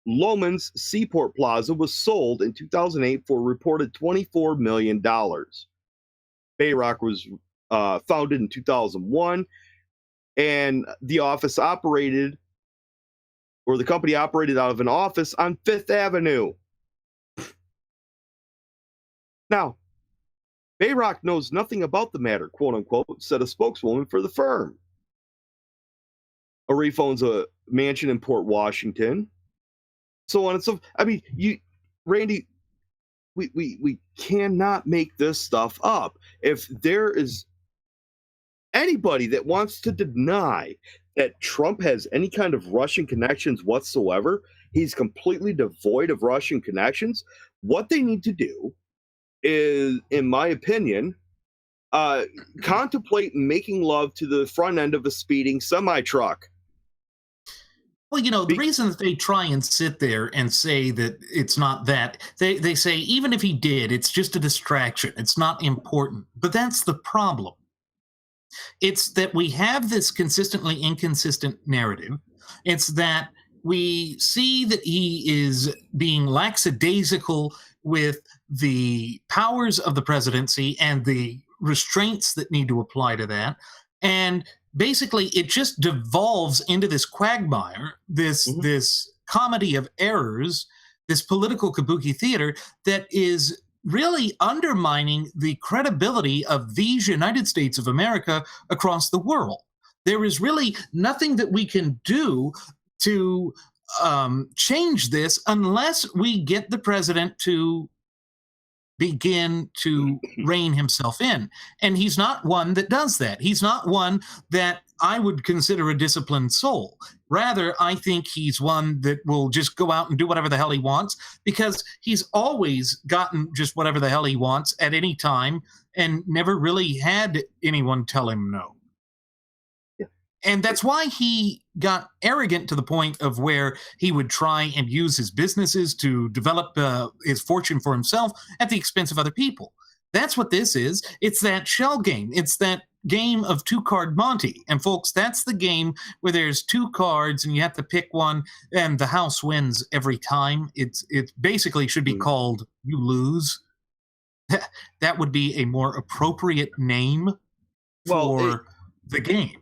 Loman's Seaport Plaza was sold in 2008 for a reported $24 million. Bayrock was founded in 2001, and the company operated out of an office on Fifth Avenue. Now, Bayrock knows nothing about the matter, quote unquote, said a spokeswoman for the firm. Arif owns a mansion in Port Washington, so on and so. I mean, Randy, we cannot make this stuff up. If there is anybody that wants to deny that Trump has any kind of Russian connections whatsoever, he's completely devoid of Russian connections. What they need to do is, in my opinion, contemplate making love to the front end of a speeding semi-truck. Well, the reason that they try and sit there and say that it's not that, they say even if he did, it's just a distraction. It's not important. But that's the problem. It's that we have this consistently inconsistent narrative. It's that we see that he is being lackadaisical with the powers of the presidency and the restraints that need to apply to that. And basically, it just devolves into this quagmire, this comedy of errors, this political kabuki theater that is really undermining the credibility of these United States of America across the world. There is really nothing that we can do to change this unless we get the president to begin to rein himself in. And he's not one that does that. He's not one that I would consider a disciplined soul. Rather, I think he's one that will just go out and do whatever the hell he wants, because he's always gotten just whatever the hell he wants at any time and never really had anyone tell him no. And that's why he got arrogant to the point of where he would try and use his businesses to develop his fortune for himself at the expense of other people. That's what this is. It's that shell game. It's that game of two-card Monte. And folks, that's the game where there's two cards and you have to pick one and the house wins every time. It basically should be called You Lose. That would be a more appropriate name for the game.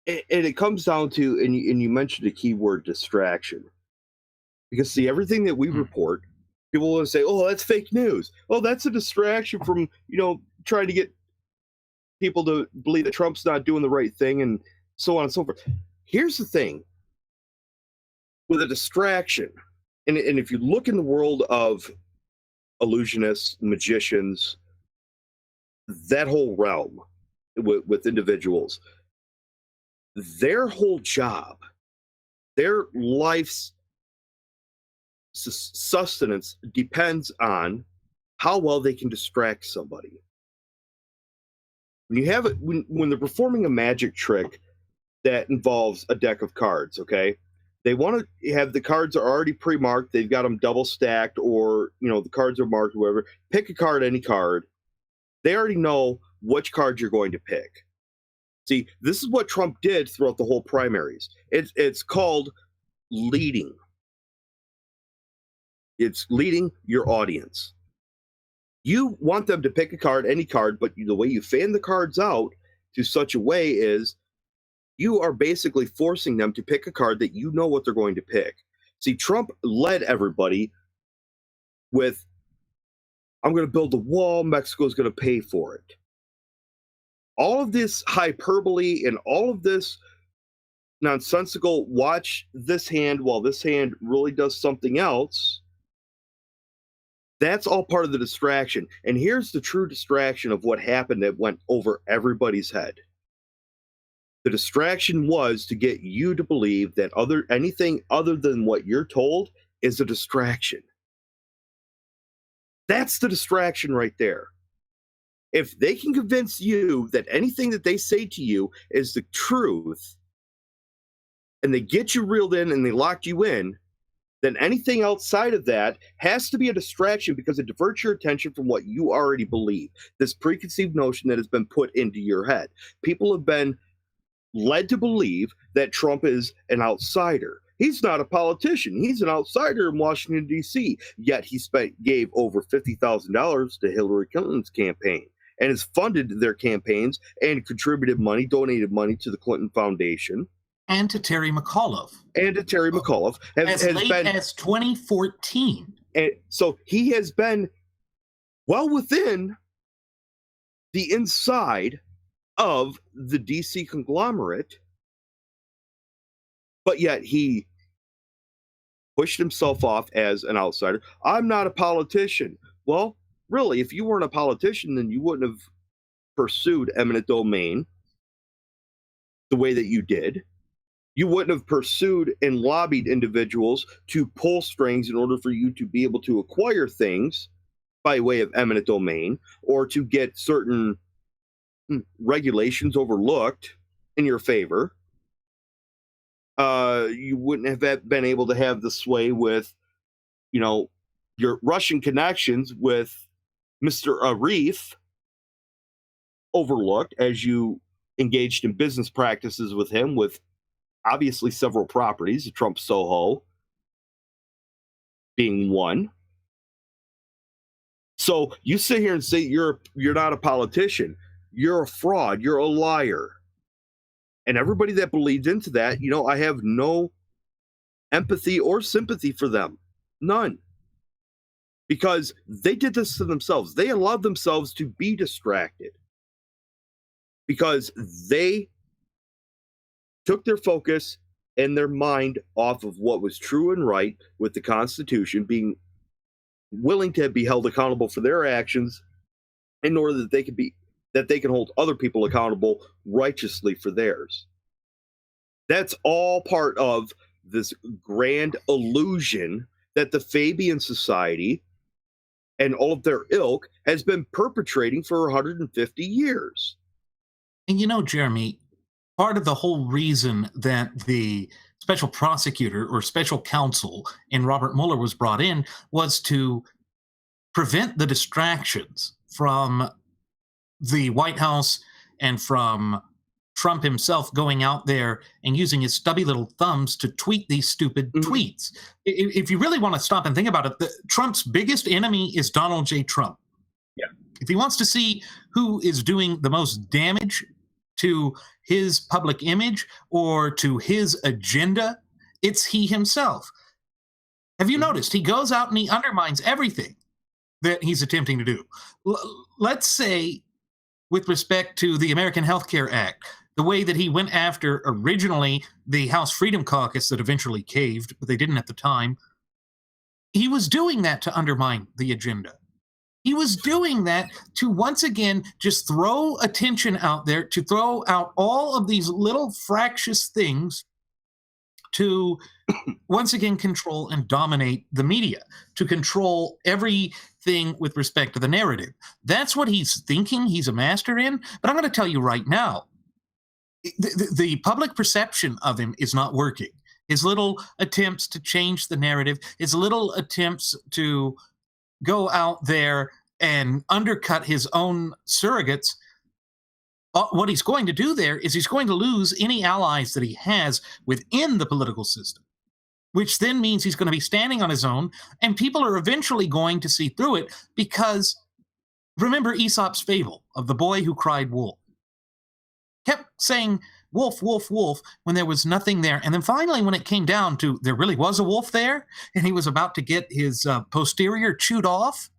And it comes down to, and you mentioned the keyword distraction. Because, see, everything that we report, people will say, oh, that's fake news. Oh, that's a distraction from, trying to get people to believe that Trump's not doing the right thing and so on and so forth. Here's the thing. With a distraction, and if you look in the world of illusionists, magicians, that whole realm with individuals, their whole job, their life's sustenance depends on how well they can distract somebody. When you have it, when they're performing a magic trick that involves a deck of cards, okay, they want to have the cards are already pre-marked. They've got them double stacked, or the cards are marked, whatever. Pick a card, any card. They already know which card you're going to pick. See, this is what Trump did throughout the whole primaries. It's called leading. It's leading your audience. You want them to pick a card, any card, but the way you fan the cards out to such a way is you are basically forcing them to pick a card that you know what they're going to pick. See, Trump led everybody with, I'm going to build a wall, Mexico's going to pay for it. All of this hyperbole and all of this nonsensical, watch this hand while this hand really does something else, that's all part of the distraction. And here's the true distraction of what happened that went over everybody's head. The distraction was to get you to believe that anything other than what you're told is a distraction. That's the distraction right there. If they can convince you that anything that they say to you is the truth, and they get you reeled in and they locked you in, then anything outside of that has to be a distraction because it diverts your attention from what you already believe. This preconceived notion that has been put into your head. People have been led to believe that Trump is an outsider. He's not a politician. He's an outsider in Washington, D.C. Yet he gave over $50,000 to Hillary Clinton's campaign and has funded their campaigns and contributed money, donated money to the Clinton Foundation. And to Terry McAuliffe. As late as 2014. And so he has been well within the inside of the DC conglomerate, but yet he pushed himself off as an outsider. I'm not a politician. Well, really, if you weren't a politician, then you wouldn't have pursued eminent domain the way that you did. You wouldn't have pursued and lobbied individuals to pull strings in order for you to be able to acquire things by way of eminent domain, or to get certain regulations overlooked in your favor. You wouldn't have been able to have the sway with, your Russian connections with Mr. Arif overlooked as you engaged in business practices with him, with obviously several properties, the Trump Soho being one. So you sit here and say you're not a politician. You're a fraud. You're a liar. And everybody that believes into that, I have no empathy or sympathy for them. None. Because they did this to themselves. They allowed themselves to be distracted. Because they took their focus and their mind off of what was true and right with the Constitution being willing to be held accountable for their actions in order that they can hold other people accountable righteously for theirs. That's all part of this grand illusion that the Fabian Society and all of their ilk has been perpetrating for 150 years. And Jeremy, part of the whole reason that the special prosecutor or special counsel in Robert Mueller was brought in was to prevent the distractions from the White House and from Trump himself going out there and using his stubby little thumbs to tweet these stupid tweets. If you really want to stop and think about it, Trump's biggest enemy is Donald J. Trump. Yeah. If he wants to see who is doing the most damage to his public image or to his agenda, it's he himself. Have you noticed he goes out and he undermines everything that he's attempting to do? Let's say, with respect to the American Health Care Act, the way that he went after originally the House Freedom Caucus that eventually caved, but they didn't at the time, he was doing that to undermine the agenda. He was doing that to once again just throw attention out there, to throw out all of these little fractious things to once again control and dominate the media, to control everything with respect to the narrative. That's what he's thinking he's a master in. But I'm going to tell you right now, the public perception of him is not working. His little attempts to change the narrative, his little attempts to go out there and undercut his own surrogates, what he's going to do there is he's going to lose any allies that he has within the political system, which then means he's going to be standing on his own, and people are eventually going to see through it because, remember Aesop's fable of the boy who cried wolf? Kept saying wolf, wolf, wolf when there was nothing there. And then finally, when it came down to there really was a wolf there, and he was about to get his posterior chewed off,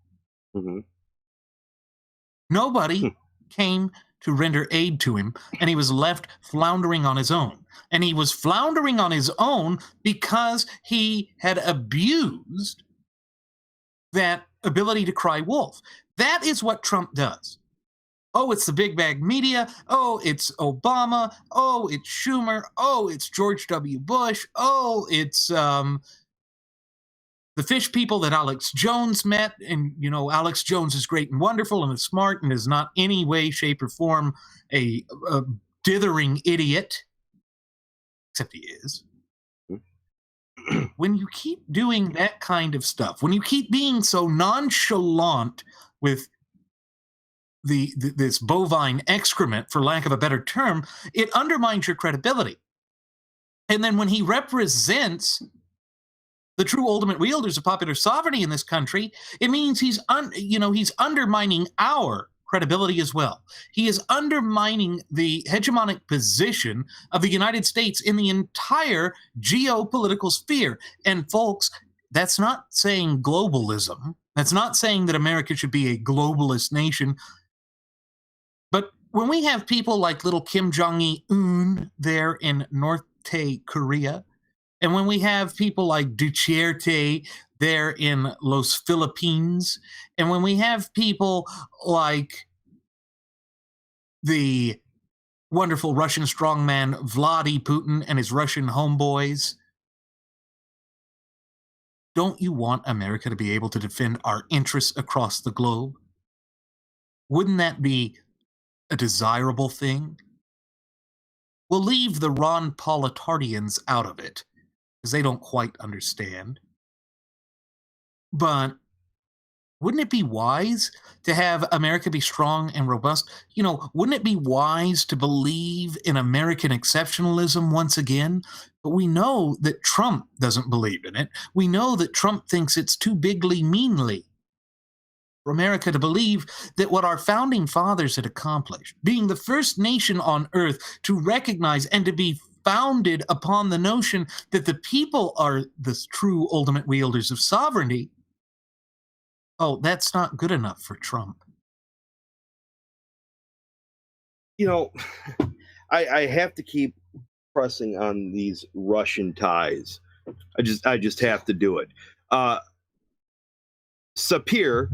nobody came to render aid to him, and he was left floundering on his own. And he was floundering on his own because he had abused that ability to cry wolf. That is what Trump does. Oh, it's the big bag media. Oh, it's Obama. Oh, it's Schumer. Oh, it's George W. Bush. Oh, it's the fish people that Alex Jones met. And, Alex Jones is great and wonderful and is smart and is not any way, shape, or form a dithering idiot. Except he is. When you keep doing that kind of stuff, when you keep being so nonchalant with this bovine excrement, for lack of a better term, it undermines your credibility. And then when he represents the true ultimate wielders of popular sovereignty in this country, it means he's undermining our credibility as well. He is undermining the hegemonic position of the United States in the entire geopolitical sphere. And folks, that's not saying globalism. That's not saying that America should be a globalist nation. But when we have people like little Kim Jong-un there in North Korea, and when we have people like Duterte there in Los Philippines, and when we have people like the wonderful Russian strongman Vladimir Putin and his Russian homeboys, don't you want America to be able to defend our interests across the globe? Wouldn't that be a desirable thing? We'll leave the Ron Paulatardians out of it, because they don't quite understand. But wouldn't it be wise to have America be strong and robust? Wouldn't it be wise to believe in American exceptionalism once again? But we know that Trump doesn't believe in it. We know that Trump thinks it's too bigly meanly for America to believe that what our founding fathers had accomplished, being the first nation on earth to recognize and to be founded upon the notion that the people are the true ultimate wielders of sovereignty, that's not good enough for Trump. I have to keep pressing on these Russian ties. I just have to do it. Sapir,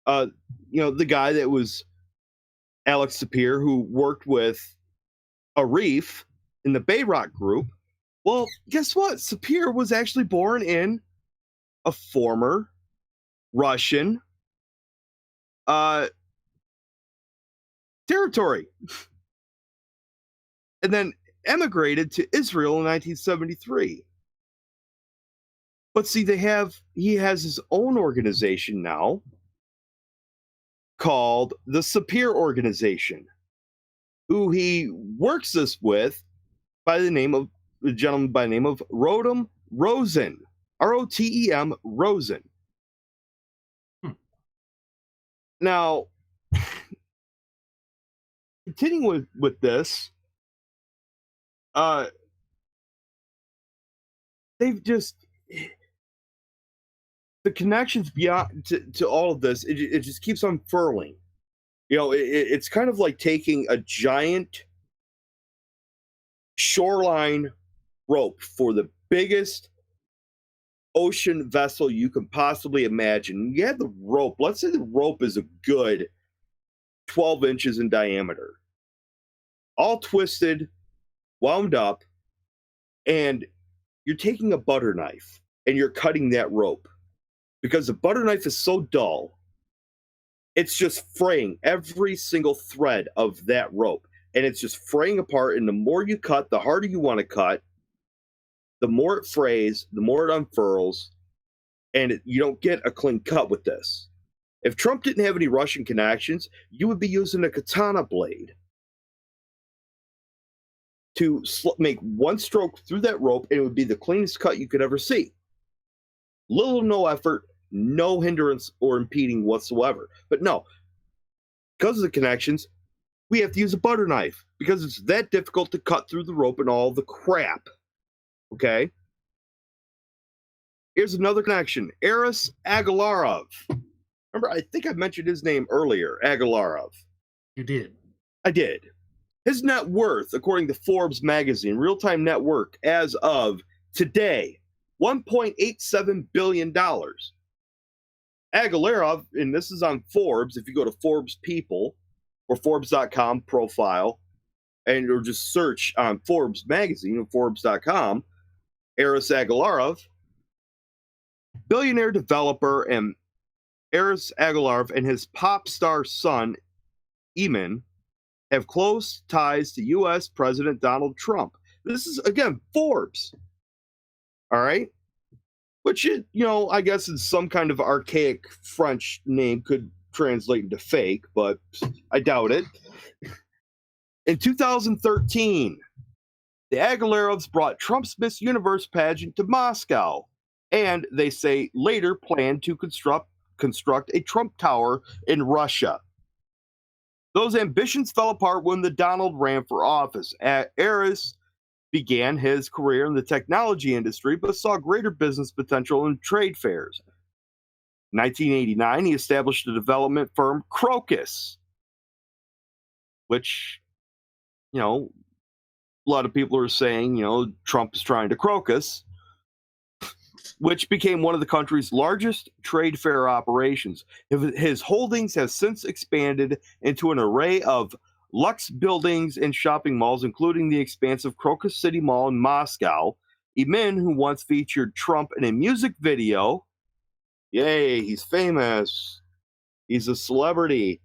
the guy that was Alex Sapir, who worked with Arif in the Bayrock group. Well, guess what? Sapir was actually born in a former Russian territory, and then emigrated to Israel in 1973. But see, he has his own organization now called the Sapir Organization, who he works this with by the name of a gentleman by the name of Rotem Rosen, Rotem Rosen. Now, continuing with this, they've just the connections beyond to all of this. It just keeps unfurling. It's kind of like taking a giant shoreline rope for the biggest ocean vessel you can possibly imagine. You had the rope. Let's say the rope is a good 12 inches in diameter, all twisted, wound up, and you're taking a butter knife and you're cutting that rope because the butter knife is so dull, it's just fraying every single thread of that rope, and it's just fraying apart. And the more you cut, the harder you want to cut, the more it frays, the more it unfurls, and you don't get a clean cut with this. If Trump didn't have any Russian connections, you would be using a katana blade to make one stroke through that rope, and it would be the cleanest cut you could ever see. Little to no effort, no hindrance or impeding whatsoever. But no, because of the connections, we have to use a butter knife because it's that difficult to cut through the rope and all the crap. Okay? Here's another connection. Aris Agalarov. Remember, I think I mentioned his name earlier, Agalarov. You did. I did. His net worth, according to Forbes magazine, real-time net worth as of today, $1.87 billion. Agalarov, and this is on Forbes, if you go to Forbes People or Forbes.com profile, or just search on Forbes magazine or Forbes.com, Aris Agalarov, billionaire developer, and Aris Agalarov and his pop star son, Eamon, have close ties to U.S. President Donald Trump. This is, again, Forbes. All right? Which, I guess is some kind of archaic French name, could translate into fake, but I doubt it. In 2013, the Agalarovs brought Trump's Miss Universe pageant to Moscow, and they say later planned to construct a Trump Tower in Russia. Those ambitions fell apart when the Donald ran for office. Aris began his career in the technology industry, but saw greater business potential in trade fairs. In 1989, he established the development firm Crocus, which, a lot of people are saying, Trump is trying to crocus, which became one of the country's largest trade fair operations. His holdings have since expanded into an array of luxe buildings and shopping malls, including the expansive Crocus City Mall in Moscow. Eamon, who once featured Trump in a music video, yay, he's famous, he's a celebrity,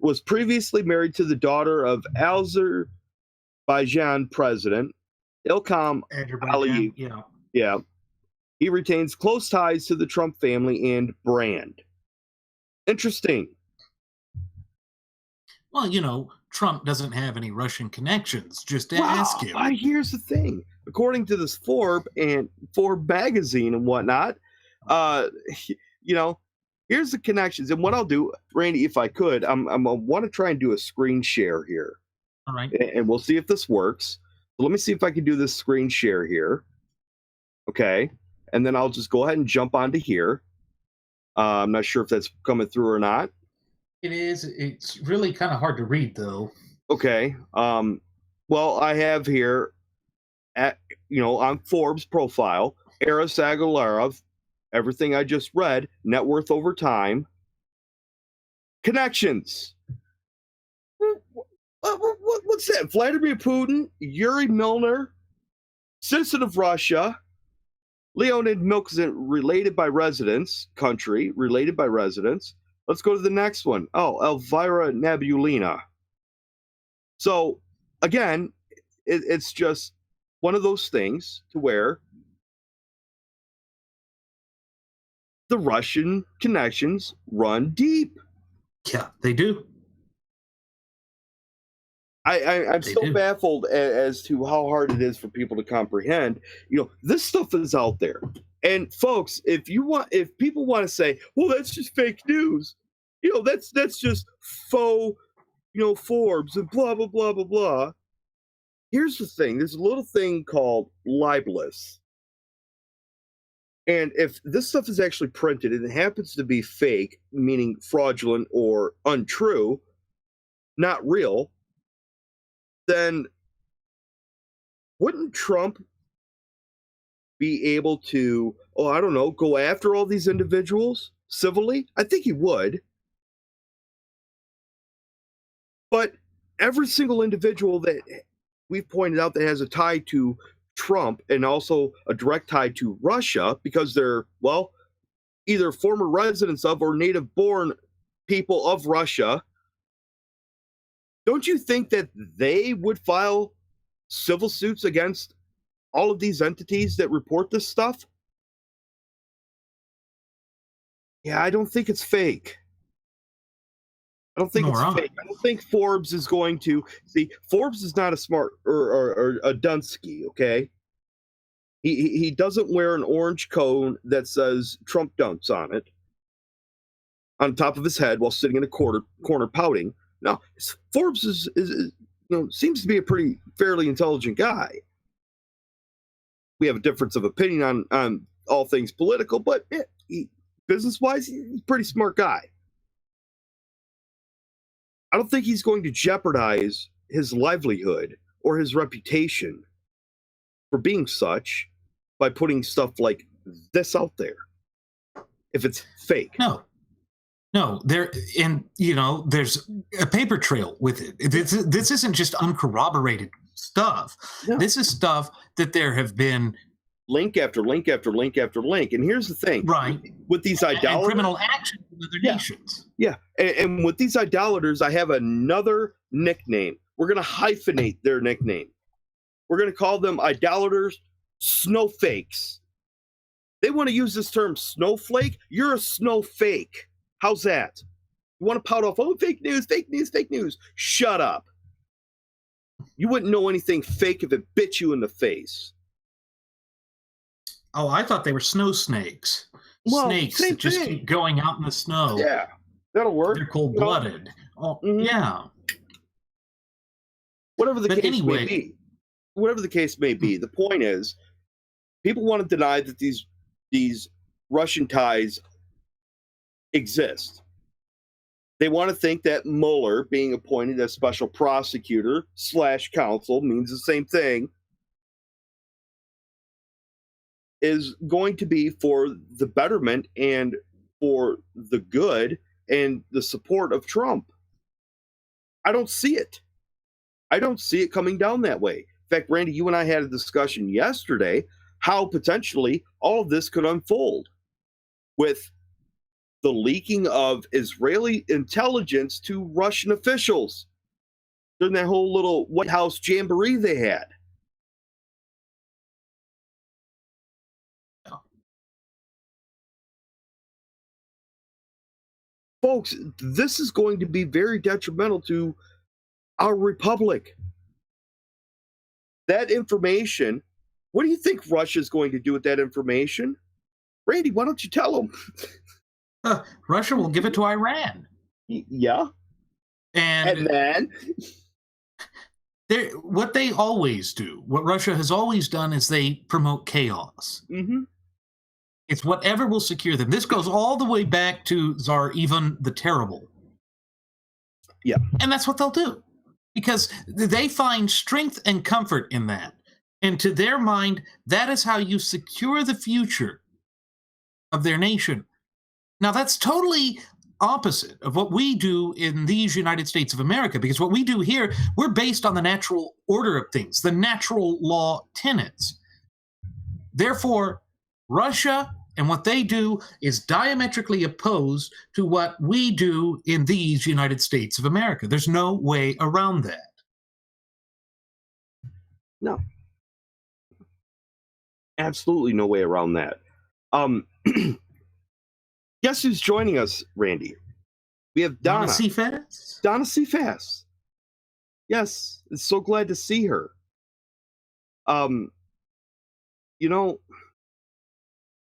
was previously married to the daughter of Azerbaijan President Ilham Aliyev. Yeah. He retains close ties to the Trump family and brand. Interesting. Well, Trump doesn't have any Russian connections. Just ask him. Here's the thing. According to this Forbes magazine and whatnot, here's the connections. And what I'll do, Randy, if I could, I want to try and do a screen share here. All right. And we'll see if this works. So let me see if I can do this screen share here. Okay. And then I'll just go ahead and jump onto here. I'm not sure if that's coming through or not. It is. It's really kind of hard to read, though. Okay. Well, I have here, on Forbes profile, Aris Agalarov everything I just read, net worth over time, connections. What's that? Vladimir Putin, Yuri Milner, citizen of Russia, Leonid Milkzin, related by residence, country, related by residence. Let's go to the next one. Oh, Elvira Nabulina. So, again, it's just one of those things to where the Russian connections run deep. Yeah, they do. I'm still baffled as to how hard it is for people to comprehend. This stuff is out there. And folks, if people want to say, well, that's just fake news, that's just faux, Forbes and blah, blah, blah, blah, blah. Here's the thing. There's a little thing called libelous. And if this stuff is actually printed and it happens to be fake, meaning fraudulent or untrue, not real, then wouldn't Trump be able to, go after all these individuals civilly? I think he would. But every single individual that we've pointed out that has a tie to Trump and also a direct tie to Russia, because they're, either former residents of or native-born people of Russia, don't you think that they would file civil suits against all of these entities that report this stuff? Yeah, I don't think it's fake. I don't think it's fake. I don't think Forbes is going to see. Forbes is not a smart or a Dunsky, okay? He doesn't wear an orange cone that says Trump dunks on it on top of his head while sitting in a corner pouting. No, Forbes is seems to be a pretty fairly intelligent guy. We have a difference of opinion on all things political, but business-wise, he's a pretty smart guy. I don't think he's going to jeopardize his livelihood or his reputation for being such by putting stuff like this out there, if it's fake. No, there's a paper trail with it. This isn't just uncorroborated stuff. No. This is stuff that there have been link after link after link after link. And here's the thing, right? With these idolaters, and criminal actions in other nations. Yeah, and with these idolaters, I have another nickname. We're going to hyphenate their nickname. We're going to call them idolaters, snowfakes. They want to use this term snowflake. You're a snowfake. How's that? You want to pout off, fake news, fake news, fake news. Shut up. You wouldn't know anything fake if it bit you in the face. Oh, I thought they were snow snakes. Well, snakes that just keep going out in the snow. Yeah, that'll work. They're cold-blooded. Oh, yeah. Whatever the case may be, the point is, people want to deny that these Russian ties exist. They want to think that Mueller being appointed as special prosecutor / counsel means the same thing, is going to be for the betterment and for the good and the support of Trump. I don't see it. I don't see it coming down that way. In fact, Randy, you and I had a discussion yesterday how potentially all of this could unfold with the leaking of Israeli intelligence to Russian officials during that whole little White House jamboree they had. Folks, this is going to be very detrimental to our republic. That information, what do you think Russia is going to do with that information? Randy, why don't you tell them? Russia will give it to Iran. Yeah. And then? What they always do, what Russia has always done, is they promote chaos. Mm-hmm. It's whatever will secure them. This goes all the way back to Tsar Ivan the Terrible. Yeah. And that's what they'll do, because they find strength and comfort in that. And to their mind, that is how you secure the future of their nation. Now, that's totally opposite of what we do in these United States of America, because what we do here, we're based on the natural order of things, the natural law tenets. Therefore, Russia and what they do is diametrically opposed to what we do in these United States of America. There's no way around that. No. Absolutely no way around that. Guess who's joining us, Randy? We have Donna. Donna Cephas? Donna Cephas. Yes, so glad to see her. You know,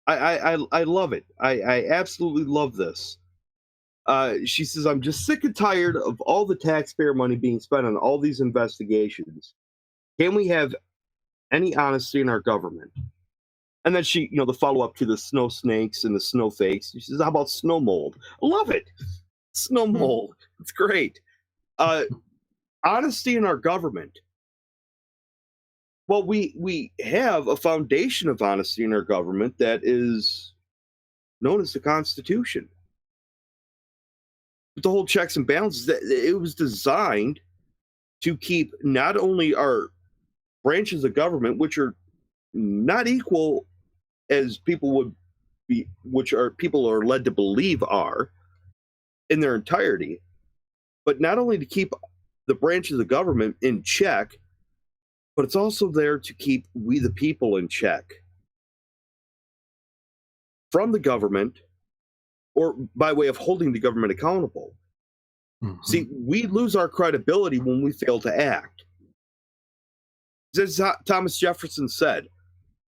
I love it. I absolutely love this. She says, I'm just sick and tired of all the taxpayer money being spent on all these investigations. Can we have any honesty in our government? And then she, the follow-up to the snow snakes and the snow fakes. She says, how about snow mold? I love it. Snow mold. It's great. Honesty in our government. Well, we have a foundation of honesty in our government that is known as the Constitution. But the whole checks and balances, it was designed to keep not only our branches of government, which are not equal as people would be, people are led to believe are in their entirety, but not only to keep the branches of government in check, but it's also there to keep we the people in check from the government, or by way of holding the government accountable. Mm-hmm. See, we lose our credibility when we fail to act. As Thomas Jefferson said,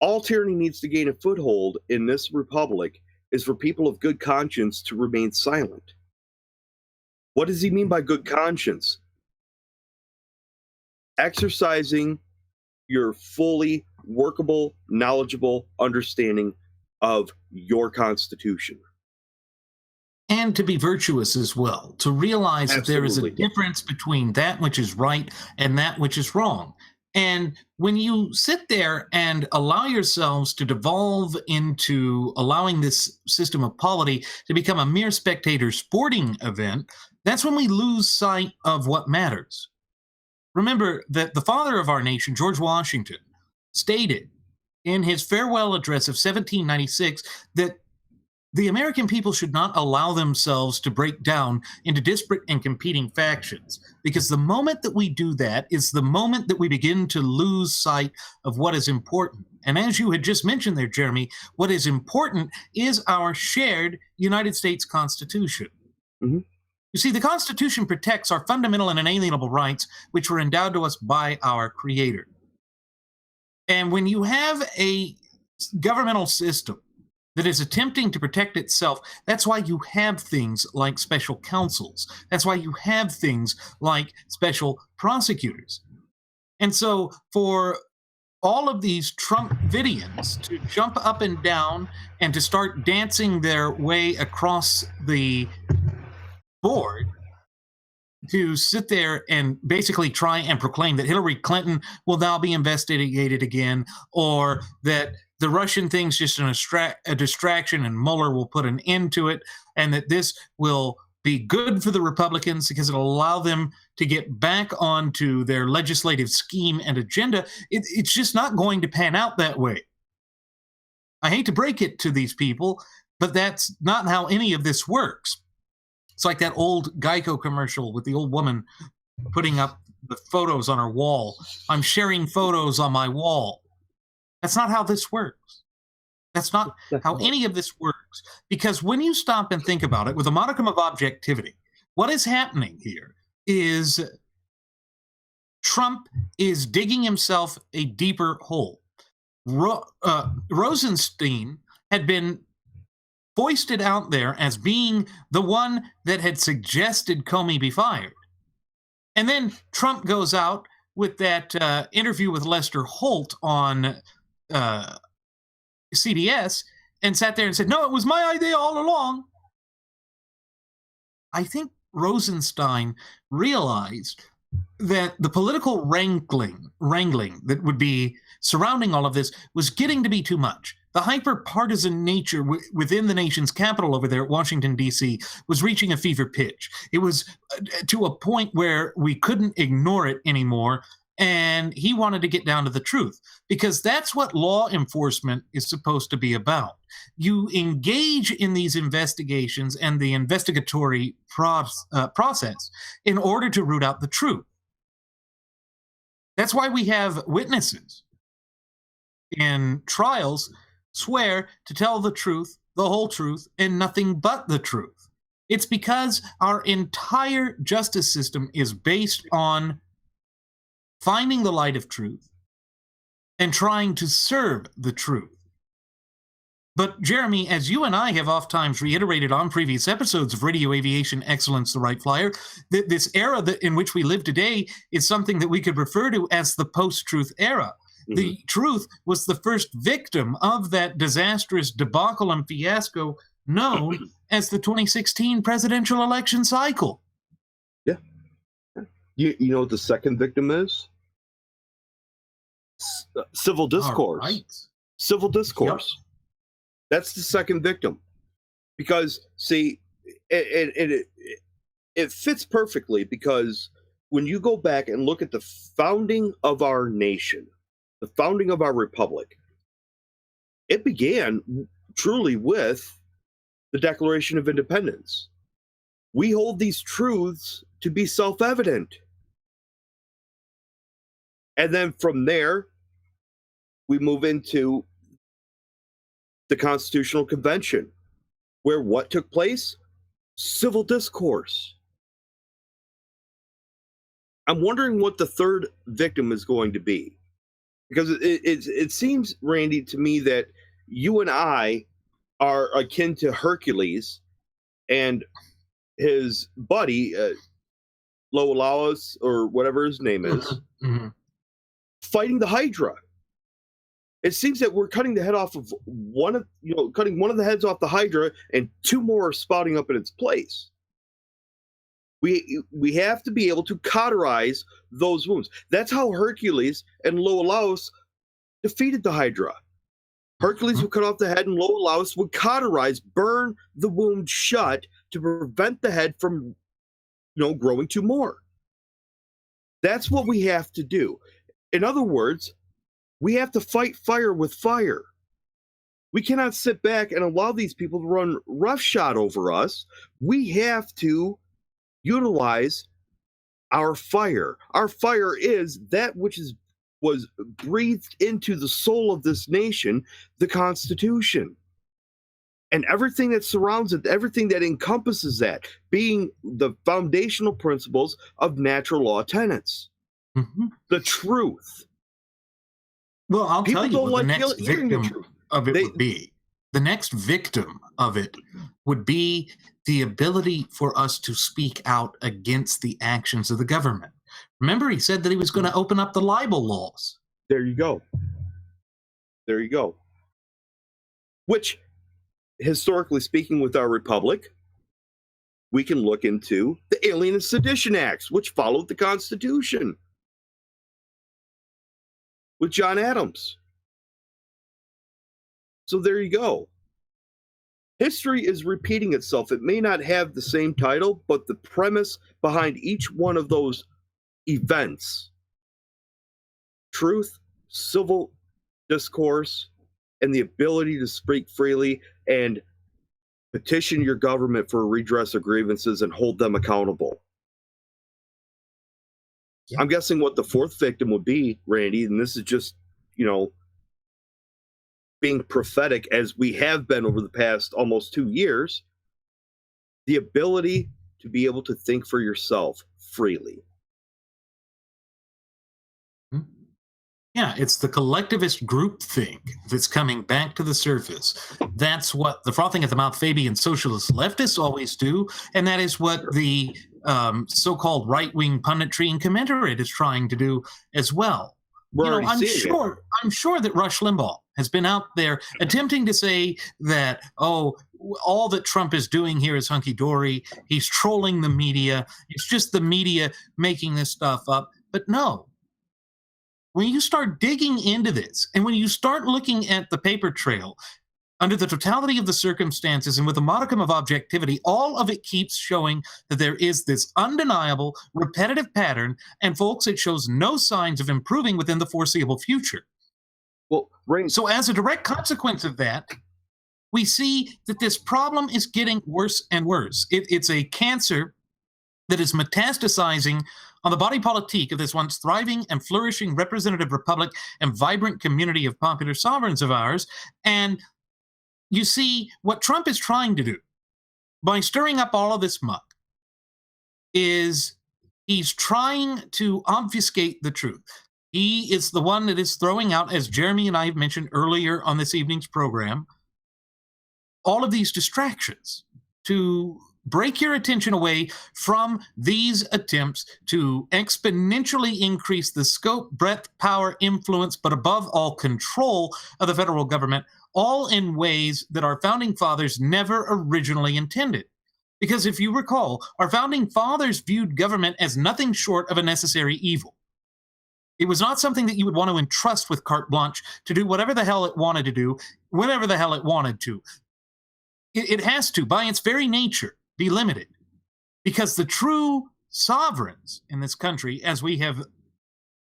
all tyranny needs to gain a foothold in this republic is for people of good conscience to remain silent. What does he mean by good conscience? Exercising your fully workable, knowledgeable understanding of your Constitution. And to be virtuous as well, to realize that there is a difference between that which is right and that which is wrong. And when you sit there and allow yourselves to devolve into allowing this system of polity to become a mere spectator sporting event, that's when we lose sight of what matters. Remember that the father of our nation, George Washington, stated in his farewell address of 1796 that the American people should not allow themselves to break down into disparate and competing factions, because the moment that we do that is the moment that we begin to lose sight of what is important. And as you had just mentioned there, Jeremy, what is important is our shared United States Constitution. Mm-hmm. You see, the Constitution protects our fundamental and inalienable rights, which were endowed to us by our Creator. And when you have a governmental system that is attempting to protect itself, that's why you have things like special counsels. That's why you have things like special prosecutors. And so for all of these Trumpidians to jump up and down and to start dancing their way across the board, to sit there and basically try and proclaim that Hillary Clinton will now be investigated again, or that the Russian thing's just a distraction and Mueller will put an end to it, and that this will be good for the Republicans because it'll allow them to get back onto their legislative scheme and agenda. It's just not going to pan out that way. I hate to break it to these people, but that's not how any of this works. It's like that old Geico commercial with the old woman putting up the photos on her wall. I'm sharing photos on my wall. That's not how this works. That's not how any of this works. Because when you stop and think about it with a modicum of objectivity, what is happening here is Trump is digging himself a deeper hole. Rosenstein had been foisted out there as being the one that had suggested Comey be fired. And then Trump goes out with that interview with Lester Holt on CBS and sat there and said, no, it was my idea all along. I think Rosenstein realized that the political wrangling that would be surrounding all of this was getting to be too much. The hyper-partisan nature within the nation's capital over there at Washington, D.C. was reaching a fever pitch. It was to a point where we couldn't ignore it anymore, and he wanted to get down to the truth, because that's what law enforcement is supposed to be about. You engage in these investigations and the investigatory process in order to root out the truth. That's why we have witnesses in trials swear to tell the truth, the whole truth, and nothing but the truth. It's because our entire justice system is based on finding the light of truth and trying to serve the truth. But Jeremy, as you and I have oftentimes reiterated on previous episodes of Radio Aviation Excellence, the Wright Flyer, this era in which we live today is something that we could refer to as the post-truth era. The truth was the first victim of that disastrous debacle and fiasco known as the 2016 presidential election cycle. Yeah. You know what the second victim is? Civil discourse. Right. Civil discourse. Yep. That's the second victim. Because, see, it fits perfectly, because when you go back and look at the founding of our nation, the founding of our republic, it began truly with the Declaration of Independence. We hold these truths to be self-evident. And then from there, we move into the Constitutional Convention, where what took place? Civil discourse. I'm wondering what the third victim is going to be. Because it seems, Randy, to me that you and I are akin to Hercules and his buddy, Loalaus, or whatever his name is, fighting the Hydra. It seems that we're cutting the head off of cutting one of the heads off the Hydra, and two more are spouting up in its place. We have to be able to cauterize those wounds. That's how Hercules and Loalaus defeated the Hydra. Hercules would cut off the head, and Loalaus would cauterize, burn the wound shut to prevent the head from, growing two more. That's what we have to do. In other words, we have to fight fire with fire. We cannot sit back and allow these people to run roughshod over us. We have to utilize our fire. Our fire is that which was breathed into the soul of this nation, the Constitution. And everything that surrounds it, everything that encompasses that, being the foundational principles of natural law tenets. The truth. Well, I'll People tell you don't what like the next victim of it would be. The next victim of it would be the ability for us to speak out against the actions of the government. Remember, he said that he was going to open up the libel laws. There you go. There you go. Which, historically speaking, with our republic, we can look into the Alien and Sedition Acts, which followed the Constitution, with John Adams. So there you go. History is repeating itself. It may not have the same title, but the premise behind each one of those events, truth, civil discourse, and the ability to speak freely and petition your government for a redress of grievances and hold them accountable. Yeah. I'm guessing what the fourth victim would be, Randy, and this is just, being prophetic as we have been over the past almost 2 years, the ability to be able to think for yourself freely. Yeah, it's the collectivist groupthink that's coming back to the surface. That's what the frothing at the mouth Fabian socialist leftists always do, and that is what the so-called right-wing punditry and commentatorate is trying to do as well. I'm sure that Rush Limbaugh has been out there attempting to say that, oh, all that Trump is doing here is hunky-dory. He's trolling the media. It's just the media making this stuff up. But no, when you start digging into this and when you start looking at the paper trail, under the totality of the circumstances and with a modicum of objectivity, all of it keeps showing that there is this undeniable, repetitive pattern, and folks, it shows no signs of improving within the foreseeable future. Well, right. So as a direct consequence of that, we see that this problem is getting worse and worse. It's a cancer that is metastasizing on the body politique of this once thriving and flourishing representative republic and vibrant community of popular sovereigns of ours. And you see, what Trump is trying to do by stirring up all of this muck is he's trying to obfuscate the truth. He is the one that is throwing out, as Jeremy and I have mentioned earlier on this evening's program, all of these distractions to break your attention away from these attempts to exponentially increase the scope, breadth, power, influence, but above all, control of the federal government, all in ways that our founding fathers never originally intended. Because if you recall, our founding fathers viewed government as nothing short of a necessary evil. It was not something that you would want to entrust with carte blanche to do whatever the hell it wanted to do, whenever the hell it wanted to. It has to, by its very nature, be limited, because the true sovereigns in this country, as we have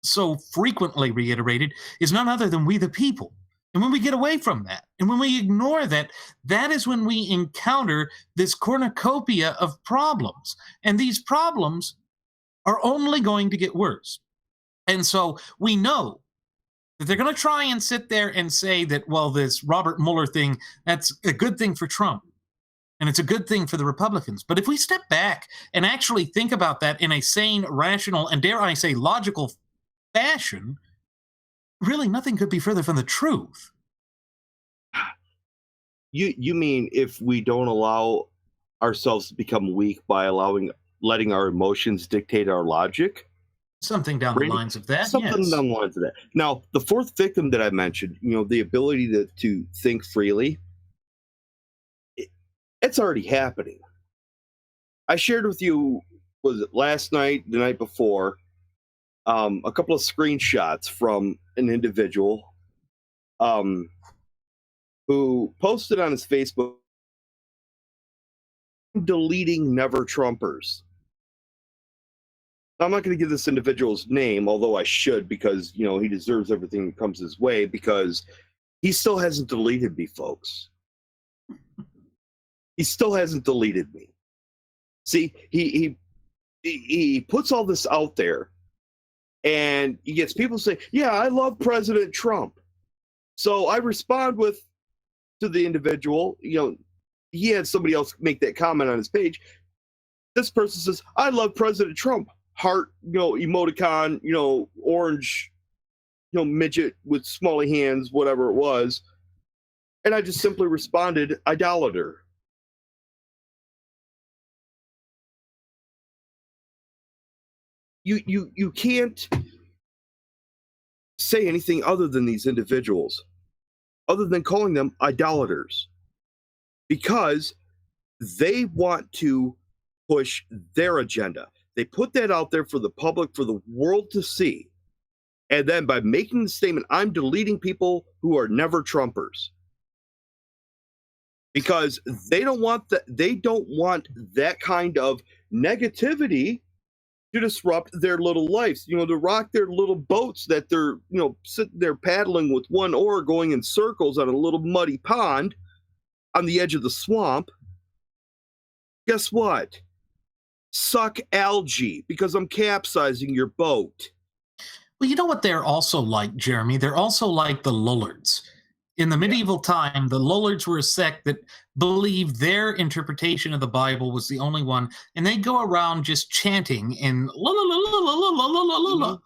so frequently reiterated, is none other than we the people. And when we get away from that, and when we ignore that, that is when we encounter this cornucopia of problems. And these problems are only going to get worse. And so we know that they're going to try and sit there and say that, well, this Robert Mueller thing, that's a good thing for Trump. And it's a good thing for the Republicans. But if we step back and actually think about that in a sane, rational, and dare I say logical fashion, really nothing could be further from the truth. You mean if we don't allow ourselves to become weak by letting our emotions dictate our logic? Something down the lines of that, Something yes. down the lines of that. Now, the fourth victim that I mentioned, the ability to think freely, it's already happening. I shared with you, was it last night, the night before, a couple of screenshots from an individual who posted on his Facebook, deleting Never Trumpers. I'm not going to give this individual's name, although I should, because, he deserves everything that comes his way, because he still hasn't deleted me, folks. He still hasn't deleted me. See, he puts all this out there, and he gets people saying, yeah, I love President Trump. So I respond to the individual, he had somebody else make that comment on his page. This person says, I love President Trump. Heart, emoticon, orange, midget with smally hands, whatever it was. And I just simply responded, idolater. You can't say anything other than these individuals, other than calling them idolaters, because they want to push their agenda. They put that out there for the public, for the world to see. And then by making the statement, I'm deleting people who are never Trumpers, because they don't want that kind of negativity to disrupt their little lives, to rock their little boats that they're, sitting there paddling with one oar going in circles on a little muddy pond on the edge of the swamp. Guess what? Suck algae, because I'm capsizing your boat. Well, you know what they're also like, Jeremy? They're also like the Lollards. In the medieval time, the Lollards were a sect that believed their interpretation of the Bible was the only one, and they go around just chanting and la la la la la la la la la la.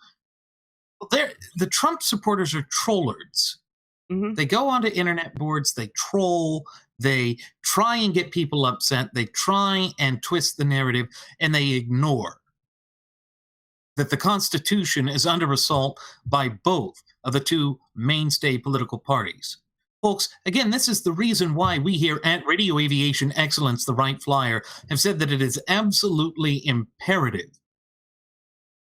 The Trump supporters are trollards. Mm-hmm. They go onto internet boards, they troll, they try and get people upset, they try and twist the narrative, and they ignore. that the Constitution is under assault by both of the two mainstay political parties. Folks, again, this is the reason why we here at Radio Aviation Excellence, the Wright Flyer, have said that it is absolutely imperative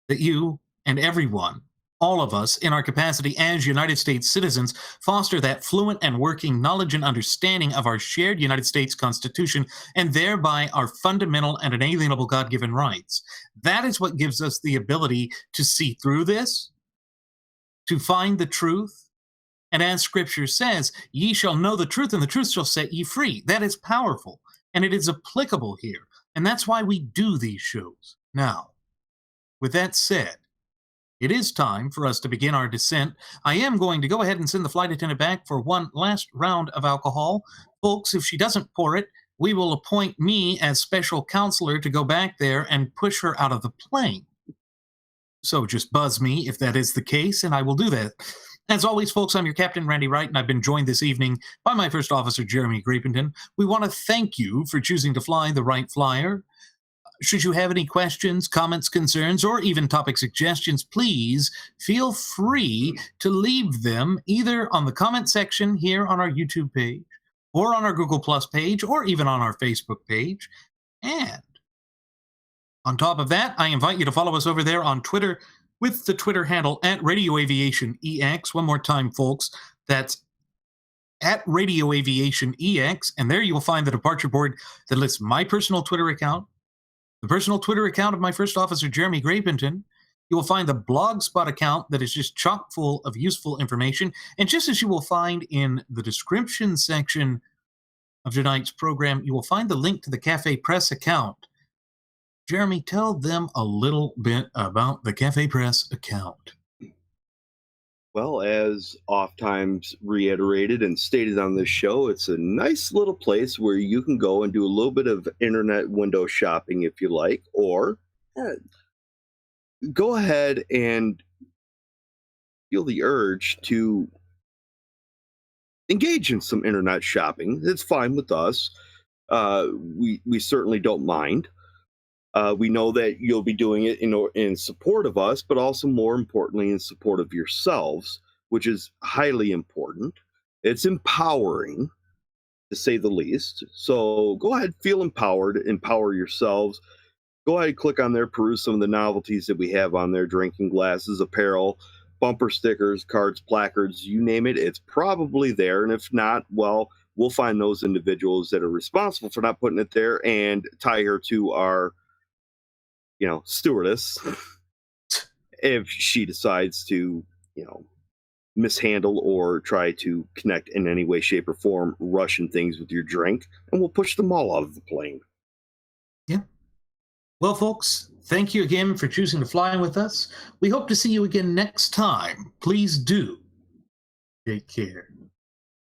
that you and everyone, all of us, in our capacity as United States citizens, foster that fluent and working knowledge and understanding of our shared United States Constitution, and thereby our fundamental and inalienable God-given rights. That is what gives us the ability to see through this, to find the truth, and as Scripture says, ye shall know the truth, and the truth shall set ye free. That is powerful, and it is applicable here, and that's why we do these shows. Now, with that said, it is time for us to begin our descent. I am going to go ahead and send the flight attendant back for one last round of alcohol. Folks, if she doesn't pour it, we will appoint me as special counselor to go back there and push her out of the plane. So just buzz me if that is the case, and I will do that. As always, folks, I'm your Captain, Randy Wright, and I've been joined this evening by my First Officer, Jeremy Grapington. We want to thank you for choosing to fly the Wright Flyer. Should you have any questions, comments, concerns, or even topic suggestions, please feel free to leave them either on the comment section here on our YouTube page, or on our Google Plus page, or even on our Facebook page. And on top of that, I invite you to follow us over there on Twitter with the Twitter handle at Radio Aviation EX. One more time, folks, that's at Radio Aviation EX, and there you will find the departure board that lists my personal Twitter account, the personal Twitter account of my First Officer, Jeremy Grapington. You will find the Blogspot account that is just chock full of useful information, and just as you will find in the description section of tonight's program, you will find the link to the Cafe Press account. Jeremy, tell them a little bit about the Cafe Press account. Well, as oftentimes reiterated and stated on this show, it's a nice little place where you can go and do a little bit of internet window shopping if you like, or go ahead and feel the urge to engage in some internet shopping. It's fine with us. We certainly don't mind. We know that you'll be doing it in support of us, but also more importantly in support of yourselves, which is highly important. It's empowering, to say the least. So go ahead, feel empowered, empower yourselves. Go ahead and click on there, peruse some of the novelties that we have on there: drinking glasses, apparel, bumper stickers, cards, placards, you name it, it's probably there. And if not, well, we'll find those individuals that are responsible for not putting it there and tie her to our stewardess if she decides to, mishandle or try to connect in any way, shape, or form, Russian things with your drink, and we'll push them all out of the plane. Yeah. Well, folks, thank you again for choosing to fly with us. We hope to see you again next time. Please do take care.